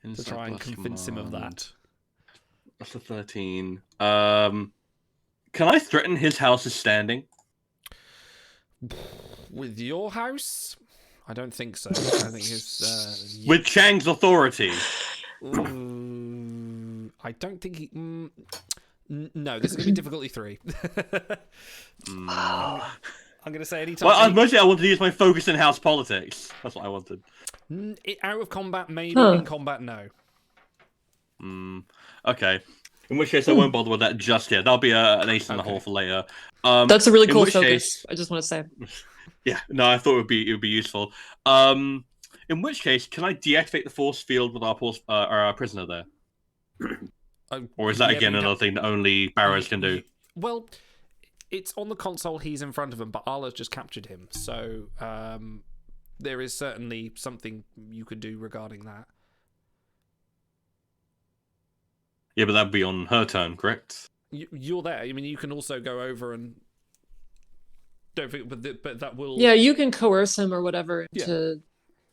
to try and convince him of that. That's a 13. Can I threaten his house is standing? With your house? I don't think so. I think his With Chang's authority. Ooh, I don't think he. No, this is gonna be difficulty 3. I'm gonna say anytime. Well, mostly I wanted to use my focus in house politics. That's what I wanted. Out of combat, maybe. In combat, no. Okay. In which case, I won't bother with that just yet. That'll be an ace in the hole for later. That's a really in cool which focus. case- I just want to say. Yeah, no, I thought it would be useful. In which case, can I deactivate the force field with our prisoner there? Or is that Yeah, again but you another thing that only Barrows can do? Well, it's on the console. He's in front of him, but Allah's just captured him. So there is certainly something you could do regarding that. Yeah, but that'd be on her turn, correct? You're there. I mean, you can also go over and don't think, but that will. Yeah, you can coerce him or whatever into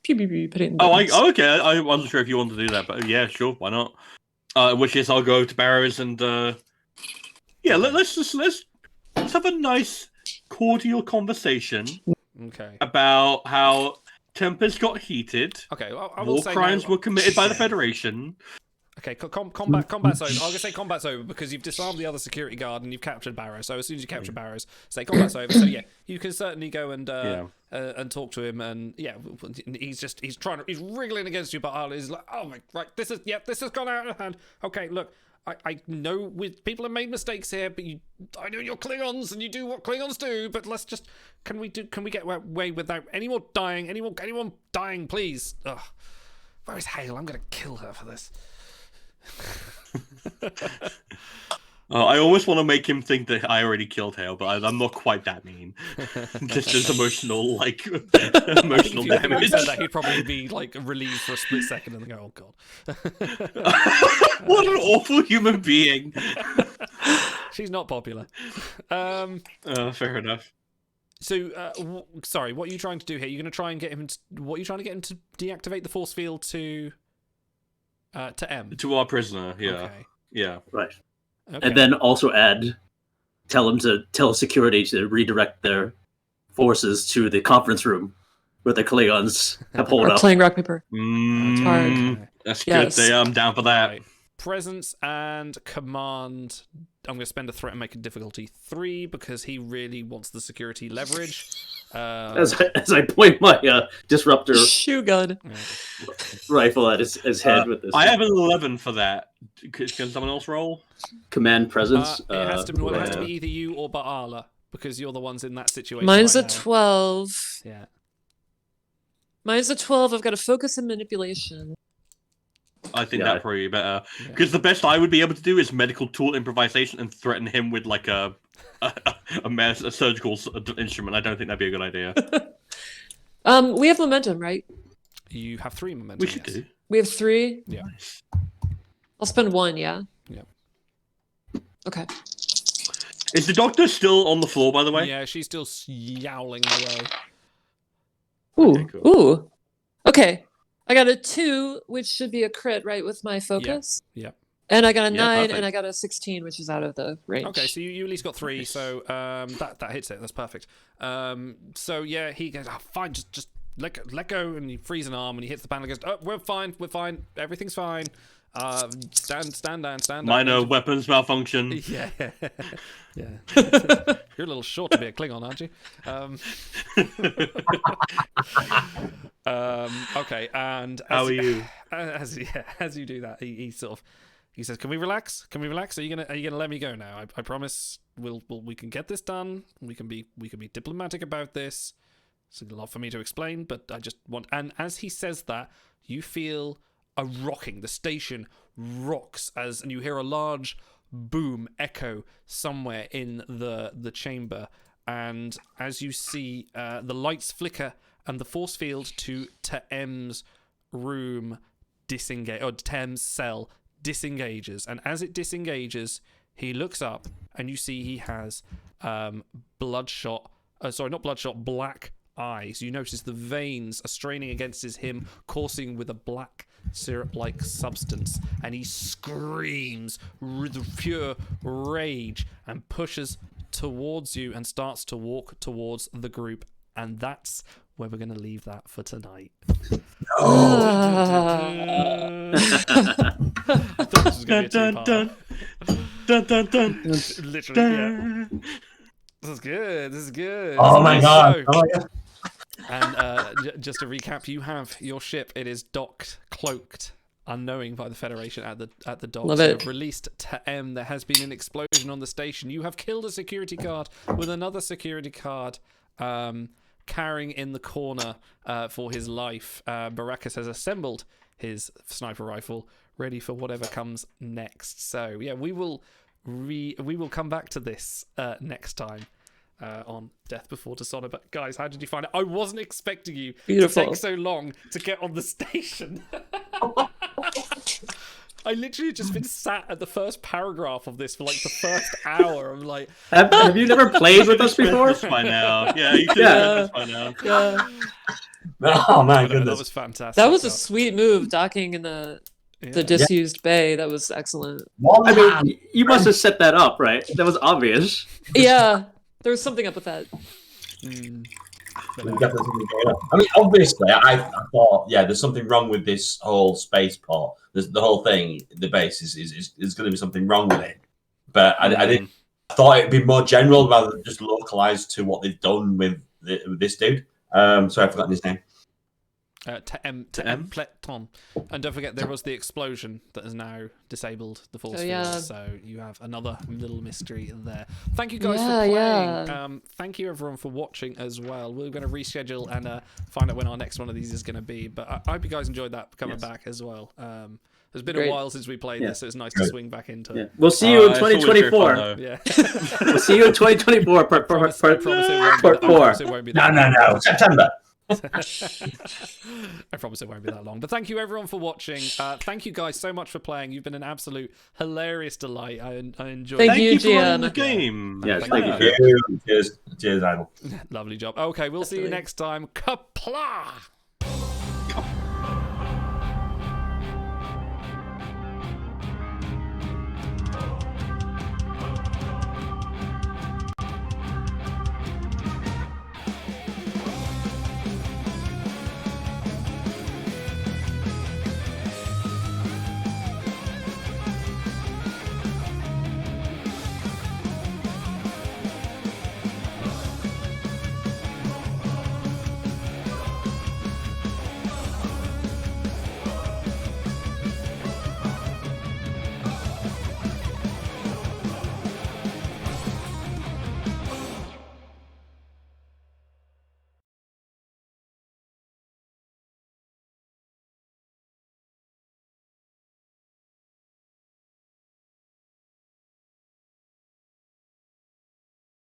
put it in buttons. Okay. I wasn't sure if you wanted to do that, but yeah, sure, why not? In which case, I'll go over to Barrows and let's have a nice, cordial conversation. Okay. About how tempers got heated. Okay. Well, I will War say crimes now- were committed by the Federation. Okay, combat's over. I'm gonna say combat's over because you've disarmed the other security guard and you've captured Barrows. So as soon as you capture Barrows, say combat's over. So yeah, you can certainly go and talk to him. And yeah, he's wriggling against you, but he's like, oh my, right, this has gone out of hand. Okay, look, I know people have made mistakes here, but I know you're Klingons and you do what Klingons do. But let's just can we get away without anyone dying, please? Ugh. Where's Hale? I'm gonna kill her for this. I almost want to make him think that I already killed Hale, but I'm not quite that mean. Just as emotional, like emotional If you damage. said that, he'd probably be like relieved for a split second and then go, "Oh god." What an awful human being. She's not popular. Fair enough. So, sorry, what are you trying to do here? You're going to try and get him. What are you trying to get him to deactivate the force field to M? To our prisoner, yeah. Okay. Yeah. Right. Okay. And then also tell them to tell security to redirect their forces to the conference room where the Klingons have pulled Or up. playing rock paper. Okay. That's Yes. good. I'm down for that. Right. Presence and command. I'm going to spend a threat and make a difficulty 3 because he really wants the security leverage. As I point my disruptor Shoe gun. rifle at his head with this. I have an 11 for that. Can someone else roll? Command presence. It has to be either you or Ba'ala because you're the ones in that situation. Mine's right a now. 12. Yeah. Mine's a 12. I've got a focus and manipulation. I think Yeah. that'd probably be better. Yeah. Because the best I would be able to do is medical tool improvisation and threaten him with like a surgical instrument. I don't think that'd be a good idea. We have momentum, right? You have 3 momentum. We should yes. do. We have 3. Yeah. I'll spend 1, yeah? Yeah. Okay. Is the doctor still on the floor, by the way? Yeah, she's still yowling away. Ooh. Okay, cool. Ooh. Okay. I got a 2, which should be a crit, right, with my focus? Yeah. And I got a Yeah, 9, perfect. and I got a 16, which is out of the range. Okay, so you at least got 3, so that hits it. That's perfect. So yeah, he goes, "Oh, fine, just let go," and he frees an arm and he hits the panel and goes, "Oh, we're fine, everything's fine. Stand down." Minor weapons malfunction. Yeah, yeah. You're a little short to be a Klingon, aren't you? Okay, and How are you? As you do that, he sort of he says, "Can we relax? Are you gonna let me go now? I promise we can get this done. We can be diplomatic about this. It's a lot for me to explain, but I just want." And as he says that, you feel a rocking. The station rocks and you hear a large boom echo somewhere in the chamber. And as you see the lights flicker and the force field to Tem's room disengage, or Tem's cell disengages. And as it disengages, he looks up and you see he has black eyes. You notice the veins are straining against him, coursing with a black syrup-like substance, and he screams with pure rage and pushes towards you and starts to walk towards the group. And that's where we're going to leave that for tonight. Ah. I thought this was going to be a two-parter. Dun. Literally, yeah. This is good. Oh my god! So, Oh my god! and just to recap, you have your ship. It is docked, cloaked, unknowing by the Federation at the docks. Love You it. have released M. There has been an explosion on the station. You have killed a security guard with another security guard carrying in the corner for his life. Baracus has assembled his sniper rifle, ready for whatever comes next. So yeah, we will come back to this next time. On Death Before Dishonor. But guys, how did you find it? I wasn't expecting you Beautiful. to take so long to get on the station. I literally just been sat at the first paragraph of this for like the first hour. I'm like, Have you never played with us before? This by now. Yeah, you should Yeah. have this by now. Yeah. Oh my that goodness! was fantastic. That was a sweet move, docking in the Yeah. disused bay. That was excellent. One I hand. mean, you must have set that up, right? That was obvious. Yeah. There was something up with that. Mm. But There's no. definitely something going on. I mean, obviously, I thought, yeah, there's something wrong with this whole spaceport. The whole thing, the base is going to be something wrong with it. But I thought it'd be more general rather than just localized to what they've done with this dude. Sorry, I've forgotten his name. Templeton. And don't forget, there was the explosion that has now disabled the force field. So you have another little mystery there. Thank you guys for playing. Yeah. Thank you everyone for watching as well. We're going to reschedule and find out when our next one of these is going to be. But I hope you guys enjoyed that coming back as well. It's been a while since we played this, so it's nice to swing back into it. We'll see you in 2024. Yeah. We'll see you in 2024. Part 4. No, September. I promise it won't be that long. But thank you everyone for watching. Thank you guys so much for playing. You've been an absolute hilarious delight. I enjoyed it. Thank you, for running the Gian. game. Yes, Thank you. Cheers, Idle. Lovely job. Okay, we'll see you next time. Kapla!